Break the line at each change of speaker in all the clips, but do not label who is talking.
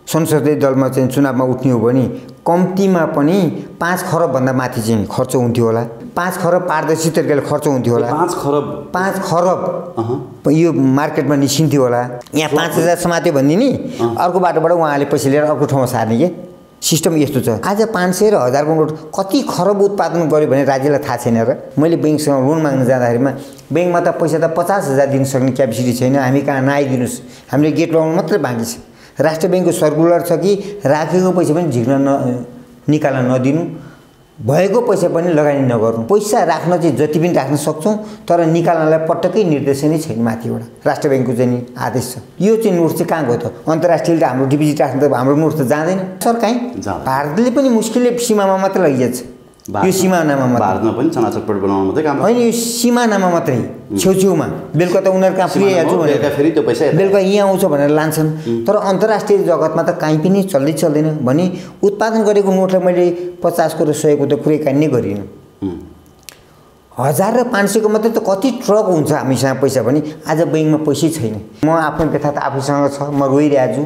संसदीय दलमा चाहिँ चुनावमा उठ्ने हो भने कम्तीमा पनि 5 खरब भन्दा माथि चाहिँ खर्च हुन्थ्यो होला। 5 खरब पारदर्शी तरिकाले खर्च हुन्थ्यो होला। 5 खरब यो मार्केटमा निस्किन्थ्यो होला। यहाँ 5000 समात्यो भन्ने नि अर्को बाटोबाट उहाँले पैसा लिएर अर्को ठाउँमा सार्ने के सिस्टम यस्तो छ। आज 500 र 1000को नोट कति खरब उत्पादन गर्यो भने राज्यलाई थाहा छैन र। मैले बैंकसँग लोन माग्न जाँदाखेरिमा बैंकमा त पैसा त 50,000 दिन सक्ने क्यापेसिटी छैन, हामी कहाँ नआइदिनुस्, हामीले गेट लगाउनु मात्रै बाँकी छ। राष्ट्र बैंकको सर्कुलर छ कि राखेको पैसा पनि झिक्न निकाल्न नदिनु, भएको पैसा पनि लगानी नगर्नु। पैसा राख्न चाहिँ जति पनि राख्न सक्छौँ तर निकाल्नलाई पटक्कै निर्देशनै छैन माथिबाट। राष्ट्र बैंकको चाहिँ नि आदेश छ। यो चाहिँ नोट चाहिँ कहाँ गयो त? अन्तर्राष्ट्रिय हाम्रो डिपोजिट राख्न त हाम्रो नोट त जाँदैन सर। कहीँ भारतले पनि मुस्किलले सीमामा मात्र लगिएको छ। यो सिमानामा मात्र
भारतमा पनि चनाचटपट बनाउन मात्रै काम
होइन, यो सिमानामा मात्रै छेउछेउमा। बेलुका त उनीहरू कहाँ पुगिहाल्छु भनेर
फेरि त्यो पैसा
बेलुका यहाँ आउँछ भनेर लान्छन्। तर अन्तर्राष्ट्रिय जगतमा त कहीँ पनि चल्दैन भने उत्पादन गरेको नोटलाई मैले 50 को र 100 को त कुरै काहीँ नै गरिनँ। 1000 र 500 को मात्रै त कति ट्रक हुन्छ हामीसँग पैसा पनि। आज बैंकमा पैसै छैन। म आफ्नो व्यथा त आफूसँग छ, म रोइरहेको छु।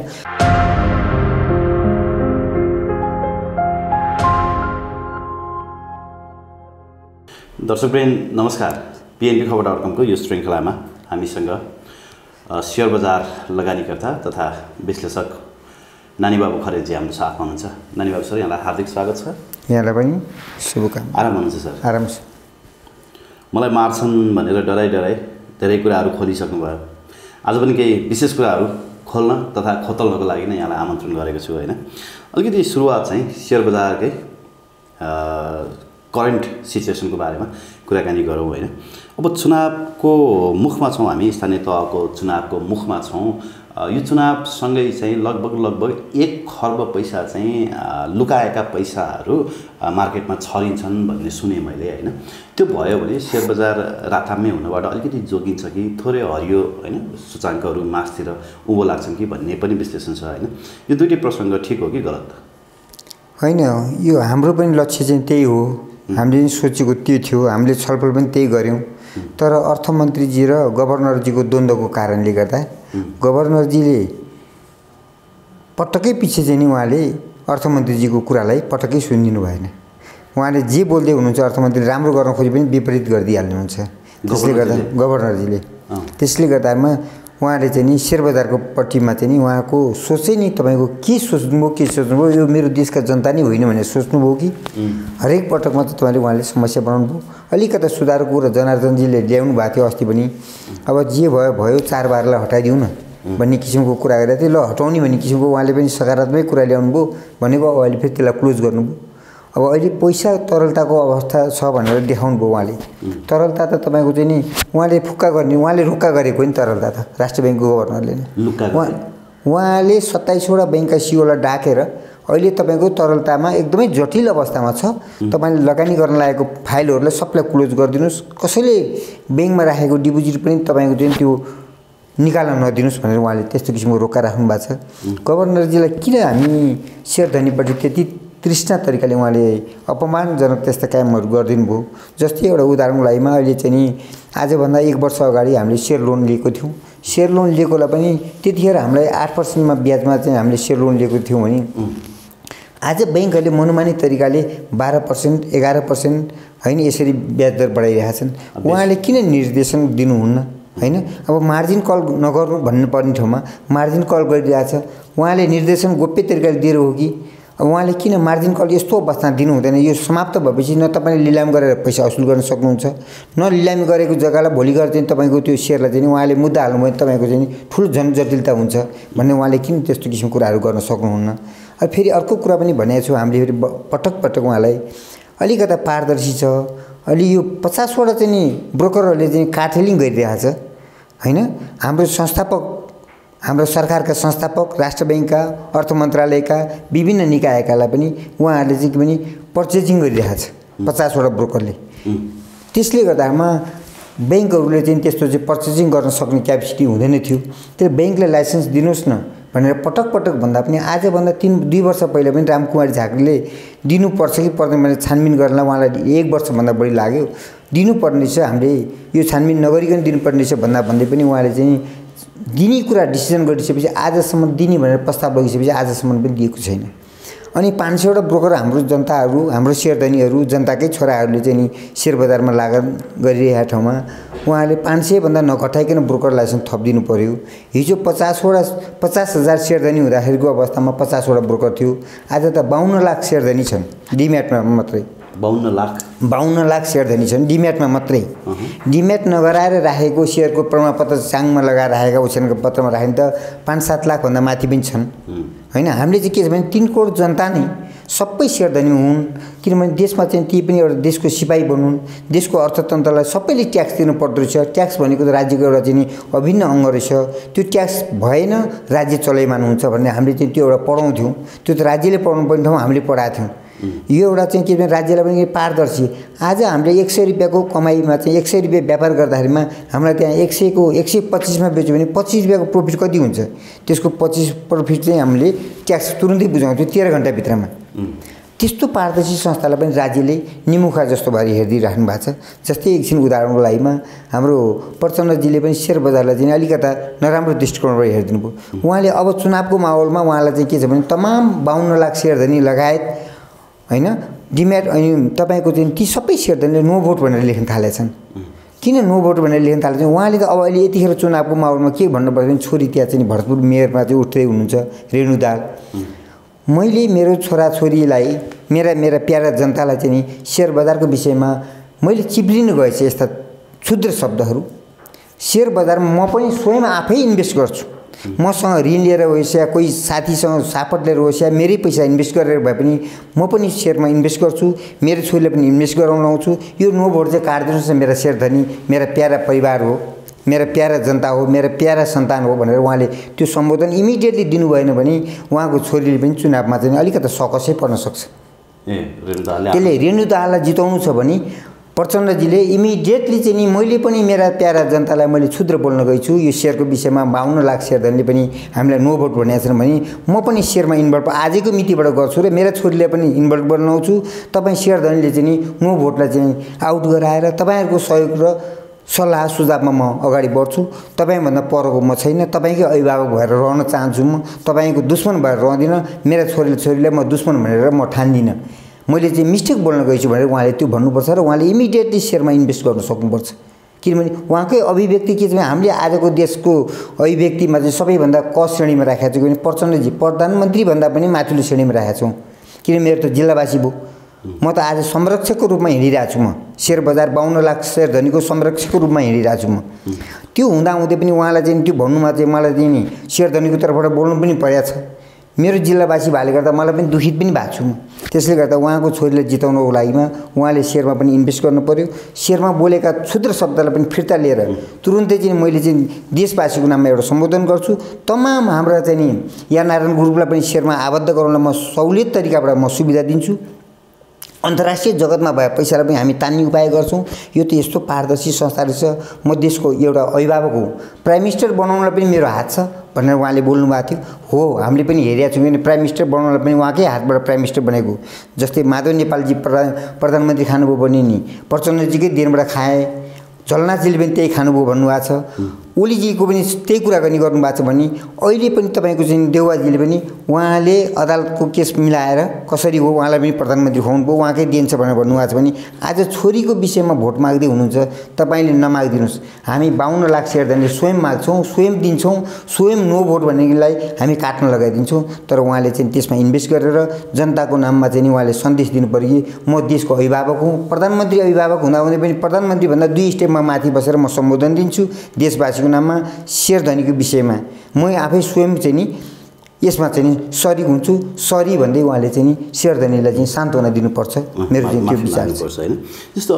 दर्शकवृन्द नमस्कार। PNB खबर.com को यो श्रृङ्खलामा हामीसँग शेयर बजार लगानीकर्ता तथा विश्लेषक नानीबाबु खरेलजी हाम्रो साथमा हुनुहुन्छ। नानीबाबु सर, यहाँलाई हार्दिक स्वागत छ।
यहाँलाई पनि शुभकामना।
आराम हुनुहुन्छ सर?
आराम छ।
मलाई मार्छन् भनेर डराइ धेरै कुराहरू खोलिसक्नुभयो। आज पनि केही विशेष कुराहरू खोल्न तथा खोतल्नको लागि नै यहाँलाई आमन्त्रण गरेको छु होइन। अलिकति सुरुवात चाहिँ शेयर बजारकै करेन्ट सिचुएसनको बारेमा कुराकानी गरौँ होइन। अब चुनावको मुखमा छौँ हामी, स्थानीय तहको चुनावको मुखमा छौँ। यो चुनावसँगै चाहिँ लगभग 1 खर्ब पैसा चाहिँ लुकाएका पैसाहरू मार्केटमा छरिन्छन् भन्ने सुने मैले होइन। त्यो भयो भने शेयर बजार रातामै हुनबाट अलिकति जोगिन्छ कि थोरै हरियो होइन सूचाङ्कहरू मासतिर उँभो लाग्छन् कि भन्ने पनि विश्लेषण छ होइन। यो दुईटै प्रसङ्ग ठिक हो कि गलत?
होइन, यो हाम्रो पनि लक्ष्य चाहिँ त्यही हो। हामीले सोचेको त्यो थियो, हामीले छलफल पनि त्यही गऱ्यौँ। तर अर्थमन्त्रीजी र गभर्नरजीको द्वन्द्वको कारणले गर्दा गभर्नरजीले पटक्कै पछि चाहिँ नि उहाँले अर्थमन्त्रीजीको कुरालाई पटक्कै सुनिदिनु भएन। उहाँले जे बोल्दै हुनुहुन्छ अर्थमन्त्री राम्रो गर्न खोजे पनि विपरीत गरिदिइहाल्नुहुन्छ। त्यसले गर्दा गभर्नरजीले त्यसले गर्दामा उहाँले चाहिँ नि शेयर बजारको पट्टिमा चाहिँ नि उहाँको सोचै नि तपाईँको के सोच्नुभयो यो मेरो देशका जनता नै होइन भनेर सोच्नुभयो कि हरेक पटकमा चाहिँ उहाँले समस्या बनाउनु भयो। अलिकता सुधारको र जनार्दनजीले ल्याउनु भएको थियो अस्ति पनि। अब जे भयो 4 बारलाई हटाइदिउँ न भन्ने किसिमको कुरा गरेको थियो। ल हटाउने भन्ने किसिमको उहाँले पनि सकारात्मक कुरा ल्याउनु भयो भनेको। अब अहिले फेरि त्यसलाई क्लोज गर्नुभयो। अब अहिले पैसा तरलताको अवस्था छ भनेर देखाउनु भयो उहाँले। तरलता त तपाईँको चाहिँ नि उहाँले फुक्का गर्ने, उहाँले रुक्का गरेको नि तरलता त राष्ट्र ब्याङ्कको गभर्नरले नै। उहाँले 27वटा ब्याङ्कका सिओलाई डाकेर अहिले तपाईँको तरलतामा एकदमै जटिल अवस्थामा छ, तपाईँले लगानी गर्न लागेको फाइलहरूलाई सबलाई क्लोज गरिदिनुहोस्, कसैले ब्याङ्कमा राखेको डिपोजिट पनि तपाईँको चाहिँ त्यो निकाल्न नदिनुहोस् भनेर उहाँले त्यस्तो किसिमको रोक्का राख्नु भएको छ। गभर्नरजीलाई किन हामी शेयर धनीपट्टि त्यति तृष्णा तरिकाले उहाँले अपमानजनक त्यस्ता कामहरू गरिदिनु भयो। जस्तै एउटा उदाहरणको लागिमा अहिले चाहिँ नि आजभन्दा 1 वर्ष अगाडि हामीले शेयर लोन लिएको थियौँ। शेयर लोन लिएकोलाई पनि त्यतिखेर हामीलाई 8% ब्याजमा चाहिँ हामीले शेयर लोन लिएको थियौँ भने आज ब्याङ्कहरूले मनोमानी तरिकाले 12%, 11% होइन यसरी ब्याज दर बढाइरहेका छन्। उहाँले किन निर्देशन दिनुहुन्न होइन? अब मार्जिन कल नगर्नु भन्नुपर्ने ठाउँमा मार्जिन कल गरिरहेछ। उहाँले निर्देशन गोप्य तरिकाले दिएर हो कि? अब उहाँले किन मार्जिन कल यस्तो अवस्था दिनु हुँदैन? यो समाप्त भएपछि न तपाईँले लिलाम गरेर पैसा असुल गर्न सक्नुहुन्छ, न लिलामी गरेको जग्गालाई भोलि गएर चाहिँ तपाईँको त्यो शेयरलाई चाहिँ उहाँले मुद्दा हाल्नुभयो भने तपाईँको चाहिँ ठुलो जनजटिलता हुन्छ भन्ने उहाँले किन त्यस्तो किसिमको कुराहरू गर्न सक्नुहुन्न? अब फेरि अर्को कुरा पनि भनेको छु हामीले फेरि पटक उहाँलाई अलिकता पारदर्शी छ। अलि यो 50वटा चाहिँ नि ब्रोकरहरूले चाहिँ कार्टेलिङ गरिरहेको छ होइन। हाम्रो संस्थापक, हाम्रो सरकारका संस्थापक, राष्ट्र ब्याङ्कका, अर्थ मन्त्रालयका विभिन्न निकायकालाई पनि उहाँहरूले चाहिँ पनि पर्चेजिङ गरिरहेको छ 50वटा ब्रोकरले। त्यसले गर्दामा ब्याङ्कहरूले चाहिँ त्यस्तो चाहिँ पर्चेजिङ गर्न सक्ने क्यापेसिटी हुँदैन थियो। त्यो ब्याङ्कले लाइसेन्स दिनुहोस् न भनेर पटक भन्दा पनि आजभन्दा 2 वर्ष पहिला पनि रामकुमार झाकले दिनुपर्छ कि पर्दैन भनेर छानबिन गर्नलाई उहाँलाई 1 वर्षभन्दा बढी लाग्यो। दिनुपर्ने छ, हामीले यो छानबिन नगरिकन दिनुपर्ने छ भन्दै पनि उहाँले चाहिँ दिने कुरा डिसिजन गरिसकेपछि आजसम्म दिने भनेर प्रस्ताव लगिसकेपछि आजसम्म पनि दिएको छैन। अनि 500वटा ब्रोकर हाम्रो जनताहरू, हाम्रो शेयरधनीहरू, जनताकै छोराहरूले चाहिँ नि शेयर बजारमा लागत गरिरहेका ठाउँमा उहाँले 500 भन्दा नघटाइकन ब्रोकर लाइसेन्स थपिदिनु पर्यो। हिजो 50,000 शेयरधनी हुँदाखेरिको अवस्थामा 50वटा ब्रोकर थियो। आज त 52 लाख शेयरधनी छन् डिम्याटमा मात्रै। 52 लाख शेयरधनी छन् डिम्याटमा मात्रै। डिम्याट नगराएर राखेको शेयरको प्रमाणपत्र चाङमा लगाएर राखेका ओछ्यानको पत्रमा राखेन त 5-7 लाख भन्दा माथि पनि छन् हैन। हामीले चाहिँ के छ भने 3 करोड जनता नै सबै शेयरधनी हुन्, किनभने देशमा चाहिँ ती पनि एउटा देशको सिपाही बनुन्, देशको अर्थतन्त्रलाई सबैले ट्याक्स दिनु पर्दो रहेछ। ट्याक्स भनेको त राज्यको एउटा चाहिँ अभिन्न अङ्ग रहेछ। त्यो ट्याक्स भएन राज्य चलाइमान हुन्छ भन्ने हामीले चाहिँ त्यो एउटा पढाउँथ्यौँ। त्यो त राज्यले पढाउनु पर्ने ठाउँमा हामीले पढाएको थियौँ। यो एउटा चाहिँ के भने राज्यलाई पनि पारदर्शी। आज हामीले 100 रुपियाँको कमाइमा चाहिँ 100 रुपियाँ व्यापार गर्दाखेरिमा हामीलाई त्यहाँ 100 को 125मा बेच्यो भने 25 रुपियाँको प्रफिट कति हुन्छ? त्यसको 25 प्रफिट चाहिँ हामीले ट्याक्स तुरुन्तै बुझाउँथ्यौँ 13 घण्टाभित्रमा। त्यस्तो पारदर्शी संस्थालाई पनि राज्यले निमुखा जस्तो भएर हेरिदिइराख्नु भएको छ। जस्तै एकछिन उदाहरणको लागिमा हाम्रो प्रचण्डजीले पनि शेयर बजारलाई चाहिँ अलिकता नराम्रो दृष्टिकोणबाट हेरिदिनु भयो। उहाँले अब चुनावको माहौलमा उहाँलाई चाहिँ के छ भने तमाम 52 लाख शेयरधनी लगायत हैन डिम्याट अनि तपाईको चाहिँ ती सबै शेयरधनीले नो भोट भनेर लेख्न थालेछन्। किन नो भोट भनेर लेख्न थालेछन्? उहाँले त अब अहिले यतिखेर चुनावको माहौलमा के भन्नुपर्छ भने छोरी त्यहाँ चाहिँ भरतपुर मेयरमा चाहिँ उठ्दै हुनुहुन्छ रेणु दाहाल। मैले मेरो छोराछोरीलाई मेरा प्यारा जनतालाई चाहिँ नि शेयर बजारको विषयमा मैले चिप्लिन गएछ यस्ता क्षुद्र शब्दहरू। शेयर बजारमा म पनि स्वयं आफै इन्भेस्ट गर्छु। मसँग ऋण लिएर होस् या कोही साथीसँग सापट लिएर होस् या मेरै पैसा इन्भेस्ट गरेर भए पनि म पनि शेयरमा इन्भेस्ट गर्छु। मेरो छोरीले पनि इन्भेस्ट गराउन लाउँछु। यो नो भोट चाहिँ काटिदिनुहोस् न, मेरा शेयरधनी मेरा प्यारा परिवार हो, मेरा प्यारा जनता हो, मेरा प्यारा सन्तान हो भनेर उहाँले त्यो सम्बोधन इमिडिएटली दिनु भएन भने उहाँको छोरीले पनि चुनावमा चाहिँ अलिकति सकसै पर्न सक्छ। त्यसले रेणु दाहाललाई जिताउनु छ भने प्रचण्डजीले इमिडिएटली चाहिँ नि मैले पनि मेरा प्यारा जनतालाई मैले क्षुद्र बोल्न गएछु यो शेयरको विषयमा 52 लाख शेयरधनीले पनि हामीलाई नो भोट भनेका छन् भने म पनि शेयरमा इन्भल्भ आजको मितिबाट गर्छु र मेरा छोरीले पनि इन्भल्भ बनाउँछु। तपाईँ शेयरधनीले चाहिँ नि नो भोटलाई चाहिँ आउट गराएर तपाईँहरूको सहयोग र सल्लाह सुझावमा म अगाडि बढ्छु। तपाईँभन्दा परको म छैन, तपाईँकै अभिभावक भएर रहन चाहन्छु। म तपाईँको दुश्मन भएर रहँदिनँ। मेरा छोरीलाई म दुश्मन भनेर म ठान्दिनँ। मैले चाहिँ मिस्टेक बोल्न गएछु भनेर उहाँले त्यो भन्नुपर्छ र उहाँले इमिडिएटली शेयरमा इन्भेस्ट गर्न सक्नुपर्छ। किनभने उहाँकै अभिव्यक्ति के छ भने हामीले आजको देशको अभिव्यक्तिमा चाहिँ सबैभन्दा क श्रेणीमा राखेका छौँ किनभने प्रचण्डजी प्रधानमन्त्री भन्दा पनि माथिल्लो श्रेणीमा राखेका छौँ। किन मेरो त जिल्लावासी भयो, म त आज संरक्षकको रूपमा हिँडिरहेको छु। म शेयर बजार 52 लाख शेयरधनीको संरक्षकको रूपमा हिँडिरहेको छु। म त्यो हुँदाहुँदै पनि उहाँलाई चाहिँ त्यो भन्नुमा चाहिँ मलाई चाहिँ नि शेयरधनीको तर्फबाट बोल्नु पनि परेको छ। मेरो जिल्लावासी भएले गर्दा मलाई पनि दुखित पनि भएको छु म। त्यसले गर्दा उहाँको छोरीलाई जिताउनको लागिमा उहाँले शेयरमा पनि इन्भेस्ट गर्नु पर्यो। शेयरमा बोलेका क्षुद्र शब्दलाई पनि फिर्ता लिएर तुरुन्तै चाहिँ मैले चाहिँ देशवासीको नाममा एउटा सम्बोधन गर्छु। तमाम हाम्रा चाहिँ नि या नारायण ग्रुपलाई पनि शेयरमा आबद्ध गराउनलाई म सहुलियत तरिकाबाट म सुविधा दिन्छु। अन्तर्राष्ट्रिय जगतमा भए पैसालाई पनि हामी तान्ने उपाय गर्छौँ। यो त यस्तो पारदर्शी संस्था रहेछ। म देशको एउटा अभिभावक हो, प्राइम मिनिस्टर बनाउनलाई पनि मेरो हात छ भनेर उहाँले बोल्नु भएको थियो। हो, हामीले पनि हेरेका छौँ किन प्राइम मिनिस्टर बनाउनलाई पनि उहाँकै हातबाट प्राइम मिनिस्टर बनेको। जस्तै माधव नेपालजी प्रधानमन्त्री खानुभयो भने नि प्रचण्डजीकै दिनबाट खाए, झलनाथजीले पनि त्यही खानुभयो भन्नुभएको छ। ओलीजीको पनि त्यही कुरा गर्नु भएको छ भने अहिले पनि तपाईँको चाहिँ देउवाजीले पनि उहाँले अदालतको केस मिलाएर कसरी हो उहाँलाई पनि प्रधानमन्त्री खुवाउनुभयो, उहाँकै देन छ भनेर भन्नुभएको छ भने आज छोरीको विषयमा भोट माग्दै हुनुहुन्छ। तपाईँले नमागिदिनुहोस्। हामी 52 लाख शेयरधनीले स्वयं माग्छौँ, स्वयं दिन्छौँ। स्वयं नो भोट भन्नेलाई हामी काट्न लगाइदिन्छौँ। तर उहाँले चाहिँ त्यसमा इन्भेस्ट गरेर जनताको नाममा चाहिँ उहाँले सन्देश दिनु पर्यो कि म देशको अभिभावक हुँ। प्रधानमन्त्री अभिभावक हुँदाहुँदै पनि प्रधानमन्त्रीभन्दा 2 स्टेपमा माथि बसेर म सम्बोधन दिन्छु देशवासी नाममा। शेयरधनीको विषयमा म आफै स्वयं चाहिँ नि यसमा चाहिँ नि सरिक हुन्छु। सरी भन्दै उहाँले चाहिँ नि शेयरधनीलाई चाहिँ सान्त्वना दिनुपर्छ। मेरो चाहिँ त्यो विचार छ
हैन। जस्तो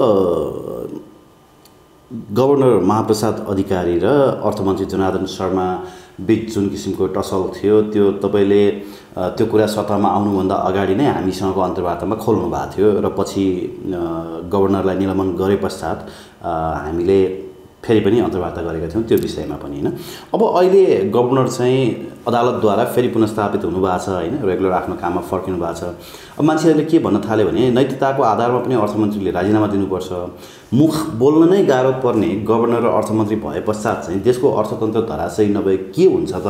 गभर्नर महाप्रसाद अधिकारी र अर्थमन्त्री जनार्दन शर्मा बीच जुन किसिमको टसल थियो त्यो तपाईले त्यो कुरा सत्तामा आउनुभन्दा अगाडि नै हामीसँगको अन्तर्वार्तामा खोल्नु भएको थियो र पछि गभर्नरलाई निलम्बन गरे पश्चात हामीले फेरि पनि अन्तर्वार्ता गरेका थियौँ त्यो विषयमा पनि होइन। अब अहिले गभर्नर चाहिँ अदालतद्वारा फेरि पुनर्स्थापित हुनुभएको छ होइन, रेगुलर आफ्नो काममा फर्किनु भएको छ। अब मान्छेहरूले के भन्न थाल्यो भने नैतिकताको आधारमा पनि अर्थमन्त्रीले राजीनामा दिनुपर्छ, मुख बोल्न नै गाह्रो पर्ने गभर्नर र अर्थमन्त्री भए पश्चात चाहिँ देशको अर्थतन्त्र धराशयी नभए के हुन्छ त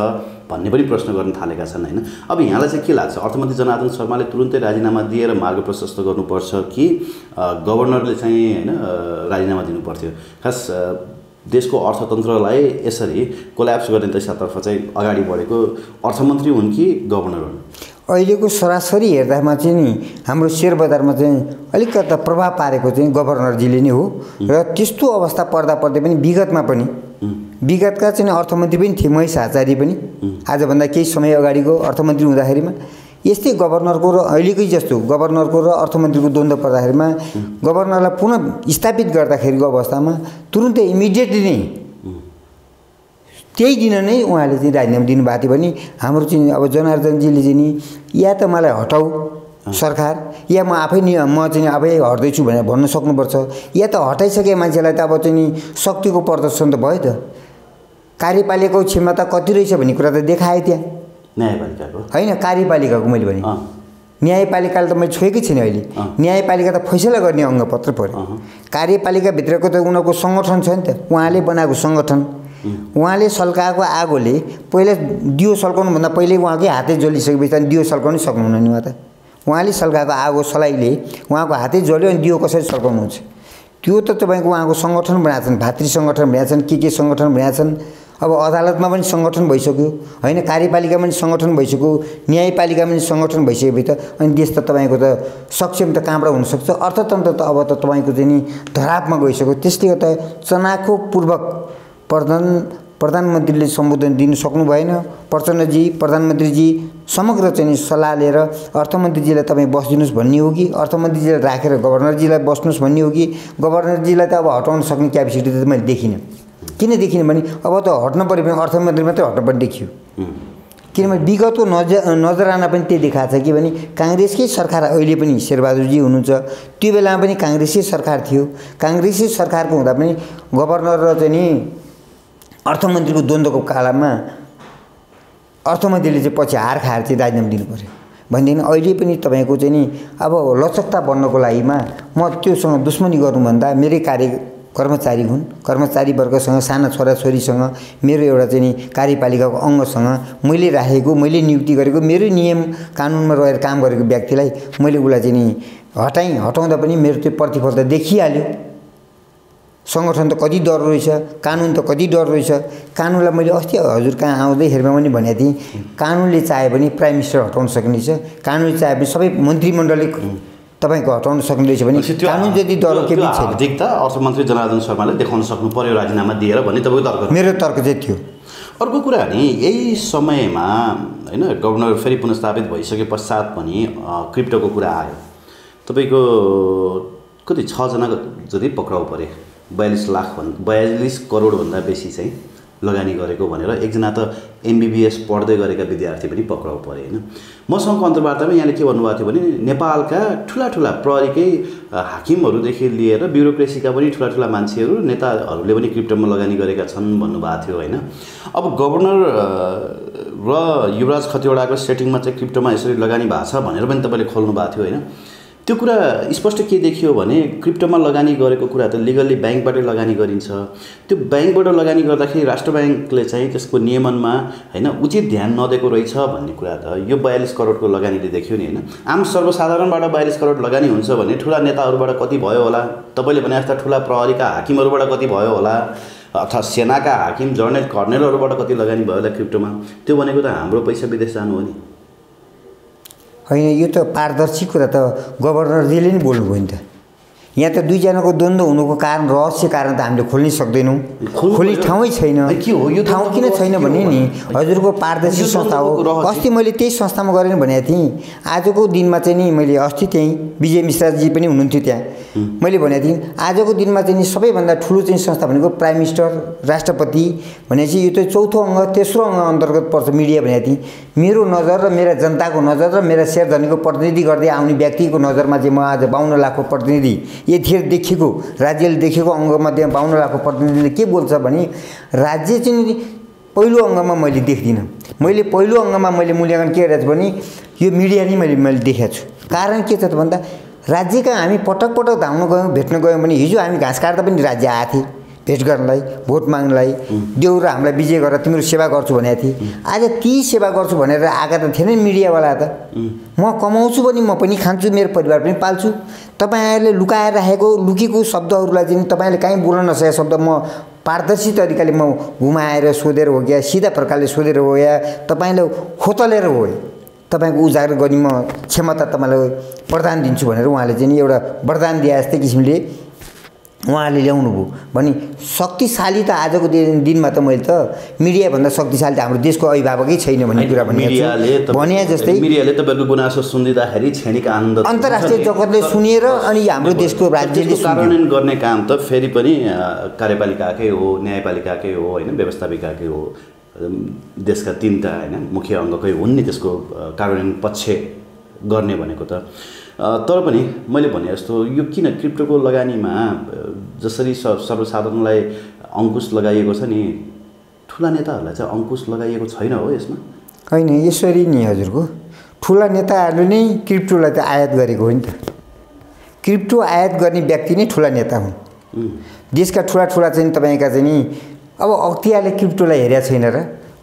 भन्ने पनि प्रश्न गर्न थालेका छन् होइन। अब यहाँलाई चाहिँ के लाग्छ, अर्थमन्त्री जनार्दन शर्माले तुरुन्तै राजीनामा दिएर मार्ग प्रशस्त गर्नुपर्छ कि गभर्नरले चाहिँ होइन राजीनामा दिनुपर्थ्यो? खास देशको अर्थतन्त्रलाई यसरी कोल्याप्स गर्ने दिशातर्फ चाहिँ अगाडि बढेको अर्थमन्त्री हुन् कि गभर्नर हुन्?
अहिलेको सरासरी हेर्दामा चाहिँ नि हाम्रो सेयर बजारमा चाहिँ अलिकता प्रभाव पारेको चाहिँ गभर्नरजीले नै हो। र त्यस्तो अवस्था पर्दा पर्दै पनि विगतका चाहिँ अर्थमन्त्री पनि थिए, महेश आचार्य पनि आजभन्दा केही समय अगाडिको अर्थमन्त्री हुँदाखेरिमा यस्तै गभर्नरको र अहिलेकै जस्तो गभर्नरको र अर्थमन्त्रीको द्वन्द्व पर्दाखेरिमा गभर्नरलाई पुनः स्थापित गर्दाखेरिको अवस्थामा तुरुन्तै इमिडिएटली नै त्यही दिन नै उहाँले चाहिँ राजीनामा दिनुभएको थियो भने हाम्रो चाहिँ अब जनार्दनजीले चाहिँ नि या त मलाई हटाऊ सरकार, या म चाहिँ आफै हट्दैछु भनेर भन्न सक्नुपर्छ, या त हटाइसके मान्छेलाई त अब चाहिँ नि शक्तिको प्रदर्शन त भयो त। कार्यपालिकाको क्षमता कति रहेछ भन्ने कुरा त देखाएँ त्यहाँ,
न्यायपालिकाको
होइन कार्यपालिकाको मैले भने न्यायपालिकाले त मैले छोएकै छैन। अहिले न्यायपालिका त फैसला गर्ने अङ्गपत्र पऱ्यो, कार्यपालिकाभित्रको त उनीहरूको सङ्गठन छ नि त, उहाँले बनाएको सङ्गठन। उहाँले सल्काएको आगोले पहिला दियो सल्काउनुभन्दा पहिल्यै उहाँकै हातै जलिसकेपछि अनि दियो सल्काउनै सक्नुहुन्न नि उहाँ त। उहाँले सल्काएको आगो सलाइले उहाँको हातै जल्यो अनि दियो कसरी सल्काउनुहुन्छ? त्यो त तपाईँको उहाँको सङ्गठन बनाएको छन्, भातृ सङ्गठन बनाएको छन्, के सङ्गठन बनाएको छन्। अब अदालतमा पनि सङ्गठन भइसक्यो होइन, कार्यपालिकामा पनि सङ्गठन भइसक्यो, न्यायपालिकामा पनि सङ्गठन भइसकेपछि त अनि देश त तपाईँको त सक्षम त कहाँबाट हुनसक्छ? अर्थतन्त्र त अब त तपाईँको चाहिँ नि धरापमा गइसक्यो। त्यसले गर्दा चनाखोपूर्वक प्रधानमन्त्रीले सम्बोधन दिन सक्नु भएन। प्रचण्डजी प्रधानमन्त्रीजी समग्र चाहिँ सल्लाह लिएर अर्थमन्त्रीजीलाई तपाईँ बस्दिनुहोस् भन्ने हो कि अर्थमन्त्रीजीलाई राखेर गभर्नरजीलाई बस्नुहोस् भन्ने हो कि गभर्नरजीलाई त अब हटाउन सक्ने क्यापेसिटी त मैले देखिनँ। किन देखिनँ भने अब त हट्न पऱ्यो भने अर्थमन्त्री मात्रै हट्नुपर्ने देखियो। किनभने विगतको नजराना पनि त्यही देखाएको छ कि भने काङ्ग्रेसकै सरकार अहिले पनि शेरबहादुरजी हुनुहुन्छ, त्यो बेलामा पनि काङ्ग्रेसकै सरकार थियो। काङ्ग्रेसकै सरकारको हुँदा पनि गभर्नर र चाहिँ नि अर्थमन्त्रीको द्वन्द्वको कालमा अर्थमन्त्रीले चाहिँ पछि हार खाएर चाहिँ राजीनामा दिनु पऱ्यो भनेदेखि अहिले पनि तपाईँको चाहिँ नि अब लचकता बन्नको लागिमा म त्योसँग दुश्मनी गर्नुभन्दा मेरै कर्मचारी हुन्, कर्मचारी वर्गसँग साना छोराछोरीसँग मेरो एउटा चाहिँ नि कार्यपालिकाको अङ्गसँग मैले राखेको मैले नियुक्ति गरेको मेरो नियम कानुनमा रहेर काम गरेको व्यक्तिलाई मैले उसलाई चाहिँ नि हटाउँदा पनि मेरो त्यो प्रतिफल त देखिहाल्यो। सङ्गठन त कति डर रहेछ, कानुन त कति डर रहेछ। कानुनलाई मैले अस्ति हजुर कहाँ आउँदैखेरिमा पनि भनेको थिएँ, कानुनले चाहे पनि प्राइम मिनिस्टर हटाउन सक्ने रहेछ, कानुनले चाहे पनि सबै मन्त्रीमण्डलले तपाईँको हटाउन सक्ने रहेछ भने कानुन जति डर के पनि छैन।
अधिकता अर्थमन्त्री जनार्दन शर्माले देखाउन सक्नु पर्यो राजीनामा दिएर भन्ने तपाईँको तर्क? मेरो
तर्क चाहिँ थियो।
अर्को कुरा नि यही समयमा होइन गभर्नर फेरि पुनर्स्थापित भइसके पश्चात पनि क्रिप्टोको कुरा आयो। तपाईँको कति 6 जना जति पक्राउ परे, 42 करोडभन्दा बेसी चाहिँ लगानी गरेको भनेर एकजना त MBBS पढ्दै गरेका विद्यार्थी पनि पक्राउ परे होइन। मसँगको अन्तर्वार्तामा यहाँले के भन्नुभएको थियो भने नेपालका ठुला प्रहरीकै हाकिमहरूदेखि लिएर ब्युरोक्रेसीका पनि ठुला मान्छेहरू नेताहरूले पनि क्रिप्टोमा लगानी गरेका छन् भन्नुभएको थियो होइन। अब गभर्नर र युवराज खतिवडाको सेटिङमा चाहिँ क्रिप्टोमा यसरी लगानी भएको छ भनेर पनि तपाईँले खोल्नु भएको थियो होइन। त्यो कुरा स्पष्ट के देखियो भने क्रिप्टोमा लगानी गरेको कुरा त लिगल्ली ब्याङ्कबाटै लगानी गरिन्छ। त्यो ब्याङ्कबाट लगानी गर्दाखेरि राष्ट्र ब्याङ्कले चाहिँ त्यसको नियमनमा होइन उचित ध्यान नदिएको रहेछ भन्ने कुरा त यो 42 करोडको लगानीले देखियो नि होइन। आम सर्वसाधारणबाट 42 करोड लगानी हुन्छ भने ठुला नेताहरूबाट कति भयो होला, तपाईँले भने जस्ता ठुला प्रहरीका हाकिमहरूबाट कति भयो होला, अथवा सेनाका हाकिम कर्नेलहरूबाट कति लगानी भयो होला क्रिप्टोमा? त्यो भनेको त हाम्रो पैसा विदेश जानु हो नि
होइन। यो त पारदर्शी कुरा त गभर्नरजीले नै बोल्नुभयो नि त। यहाँ त दुईजनाको द्वन्द्व हुनुको कारण रहस्य कारण त हामीले खोल्नै सक्दैनौँ, खोल्ने ठाउँै छैन। यो ठाउँ किन छैन भने नि हजुरको पारदर्शी संस्था हो। अस्ति मैले त्यही संस्थामा गरेर भनेको थिएँ। आजको दिनमा चाहिँ नि मैले अस्ति त्यहीँ विजय मिश्राजी पनि हुनुहुन्थ्यो त्यहाँ, मैले भनेको थिएँ आजको दिनमा चाहिँ नि सबैभन्दा ठुलो चाहिँ संस्था भनेको प्राइम मिनिस्टर राष्ट्रपति भनेपछि यो त चौथो अङ्ग तेस्रो अङ्ग अन्तर्गत पर्छ मिडिया भनेको थिएँ। मेरो नजर र मेरा जनताको नजर र मेरा शेयरधनीको प्रतिनिधि गर्दै आउने व्यक्तिको नजरमा चाहिँ म आज 52 लाखको प्रतिनिधि यतिखेर देखिएको राज्यले देखेको अङ्गमध्ये 52 लाखको प्रतिनिधिले के बोल्छ भने राज्य चाहिँ पहिलो अङ्गमा मैले देख्दिनँ। मैले पहिलो अङ्गमा मैले मूल्याङ्कन के गरेको छु भने यो मिडिया नै मैले देखेको छु। कारण के छ त भन्दा राज्यका हामी पटक पटक धाउन गयौँ, भेट्न गयौँ भने हिजो हामी घाँस काट्दा पनि राज्य आएको थिए भेट गर्नलाई, भोट माग्नलाई, देऊ र हामीलाई विजय गरेर तिम्रो सेवा गर्छु भनेको थिएँ। आज ती सेवा गर्छु भनेर आएका त थिएन मिडियावाला त। म कमाउँछु पनि, म पनि खान्छु, मेरो परिवार पनि पाल्छु। तपाईँहरूले लुकाएर राखेको लुकेको शब्दहरूलाई चाहिँ तपाईँले कहीँ बोल्न नसकेको शब्द म पारदर्शी तरिकाले म घुमाएर सोधेर हो या सिधा प्रकारले सोधेर हो या तपाईँले खोतलेर हो तपाईँको उजागर गर्ने म क्षमता तपाईँलाई वरदान दिन्छु भनेर उहाँले चाहिँ एउटा वरदान दिए जस्तै किसिमले उहाँले ल्याउनु भयो भने शक्तिशाली त आजको दिनमा त मैले त मिडियाभन्दा शक्तिशाली त हाम्रो देशको अभिभावकै छैन भन्ने कुरा भने जस्तै
मिडियाले तपाईँको गुनासो सुनिदिँदाखेरि क्षणिक आनन्द
अन्तर्राष्ट्रिय जगतले सुनेर अनि हाम्रो देशको राज्यले
कार्यान्वयन गर्ने काम त फेरि पनि कार्यपालिकाकै हो, न्यायपालिकाकै हो होइन, व्यवस्थापिकाकै हो। देशका 3टा होइन मुख्य अङ्गकै हुन् नि त्यसको कार्यान्वयन पक्ष गर्ने भनेको त। तर पनि मैले भने जस्तो यो किन क्रिप्टोको लगानीमा जसरी सर्वसाधारणलाई अङ्कुश लगाइएको छ नि, ठुला नेताहरूलाई चाहिँ अङ्कुश लगाइएको छैन हो यसमा?
होइन, यसरी नि हजुरको ठुला नेताहरूले नै क्रिप्टोलाई त आयात गरेको हो नि त। क्रिप्टो आयात गर्ने व्यक्ति नै ठुला नेता हुन्। देशका ठुला चाहिँ तपाईँका चाहिँ नि अब अख्तियारले क्रिप्टोलाई हेरेको छैन र?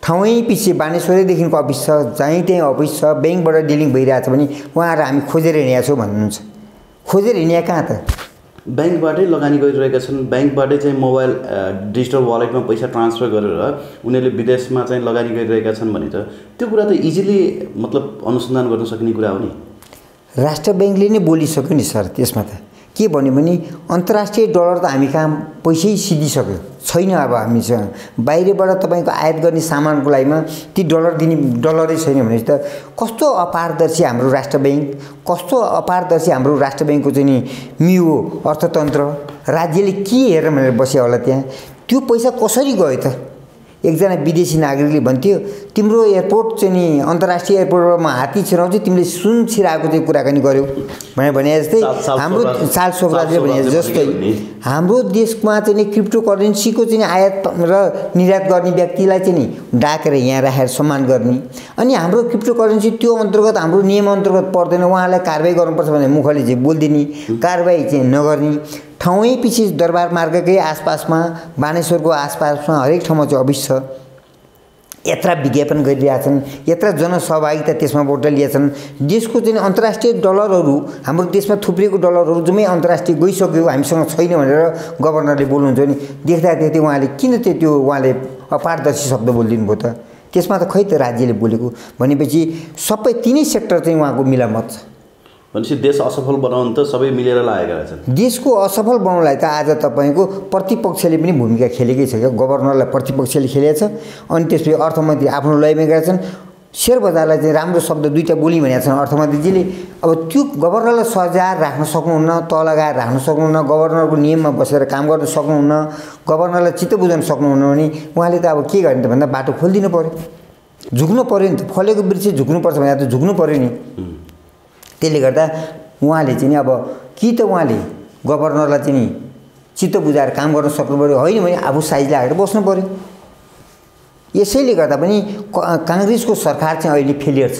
ठाउँै पछि बानेश्वरैदेखिको अफिस छ, जहीँ त्यहीँ अफिस छ, ब्याङ्कबाट डिलिङ भइरहेछ भने उहाँहरू हामी खोजेर हिँडेका छौँ भन्नुहुन्छ। खोजेर हिँड्या कहाँ त?
ब्याङ्कबाटै लगानी गरिरहेका छन्। ब्याङ्कबाटै चाहिँ मोबाइल डिजिटल वालेटमा पैसा ट्रान्सफर गरेर उनीहरूले विदेशमा चाहिँ लगानी गरिरहेका छन् भने त त्यो कुरा त इजिली मतलब अनुसन्धान गर्न सकिने कुरा हो नि।
राष्ट्र ब्याङ्कले नै बोलिसक्यो नि सर। त्यसमा त के भन्यो भने अन्तर्राष्ट्रिय डलर त हामी कहाँ पैसै सिधिसक्यो छैन। अब हामीसँग बाहिरबाट तपाईँको आयात गर्ने सामानको लागिमा ती डलर दिने डलरै छैन भनेपछि त कस्तो अपारदर्शी हाम्रो राष्ट्र ब्याङ्क, कस्तो अपारदर्शी हाम्रो राष्ट्र ब्याङ्कको चाहिँ नि मियो अर्थतन्त्र। राज्यले के हेरेर भनेर बस्यो होला त्यहाँ? त्यो पैसा कसरी गयो त? एकजना विदेशी नागरिकले भन्थ्यो तिम्रो एयरपोर्ट चाहिँ नि अन्तर्राष्ट्रिय एयरपोर्टमा हात्ती छिराउँछ, तिमीले सुन छिराएको चाहिँ कुराकानी गर्यौ भने जस्तै हाम्रो चार्ल्स सोब्राजले भने जस्तै हाम्रो देशमा चाहिँ नि क्रिप्टो करेन्सीको चाहिँ आयात र निर्यात गर्ने व्यक्तिलाई चाहिँ नि डाकेर यहाँ राखेर सम्मान गर्ने, अनि हाम्रो क्रिप्टो करेन्सी त्यो अन्तर्गत हाम्रो नियम अन्तर्गत पर्दैन, उहाँलाई कारबाही गर्नुपर्छ भने मुखले चाहिँ बोलिदिने, कारबाही चाहिँ नगर्ने। ठाउँै पछि दरबार मार्गकै आसपासमा बानेश्वरको आसपासमा हरेक ठाउँमा चाहिँ अफिस छ। यत्रा विज्ञापन गरिरहेछन्, यत्रा जनसहभागिता त्यसमा बाट लिएछन्। देशको चाहिँ अन्तर्राष्ट्रिय डलरहरू हाम्रो देशमा थुप्रिएको डलरहरू जम्मै अन्तर्राष्ट्रिय गइसक्यो, हामीसँग छैन भनेर गभर्नरले बोल्नुहुन्छ नि। देख्दा देख्दै उहाँले किन त्यो उहाँले अपारदर्शी शब्द बोलिदिनु भयो त? त्यसमा त खै त राज्यले बोलेको भनेपछि सबै 3 सेक्टर चाहिँ उहाँको मिलामत छ।
भनेपछि देश असफल बनाउन त सबै मिलेर लागेका रहेछन्।
देशको असफल बनाउनलाई त आज तपाईँको प्रतिपक्षले पनि भूमिका खेलेकै छ क्या। गभर्नरलाई प्रतिपक्षले खेलेको छ, अनि त्यसपछि अर्थमन्त्री आफ्नो लयमा गएका छन्। सेयर बजारलाई चाहिँ राम्रो शब्द 2टा बोली भनेका छन् अर्थमन्त्रीजीले। अब त्यो गभर्नरलाई सजाएर राख्न सक्नुहुन्न, तल लगाएर राख्न सक्नुहुन्न, गभर्नरको नियममा बसेर काम गर्न सक्नुहुन्न, गभर्नरलाई चित्त बुझाउन सक्नुहुन्न भने उहाँले त अब के गर्ने त भन्दा बाटो खोलिदिनु पर्यो, झुक्नु पर्यो नि त। फलेको वृक्ष झुक्नुपर्छ भने त झुक्नु पर्यो नि। त्यसले गर्दा उहाँले चाहिँ नि अब कि त उहाँले गभर्नरलाई चाहिँ नि चित्त बुझाएर काम गर्न सक्नु पर्यो, होइन भने आफू साइज लगाएर बस्नु पर्यो। यसैले गर्दा पनि काङ्ग्रेसको सरकार चाहिँ अहिले फेलियर छ।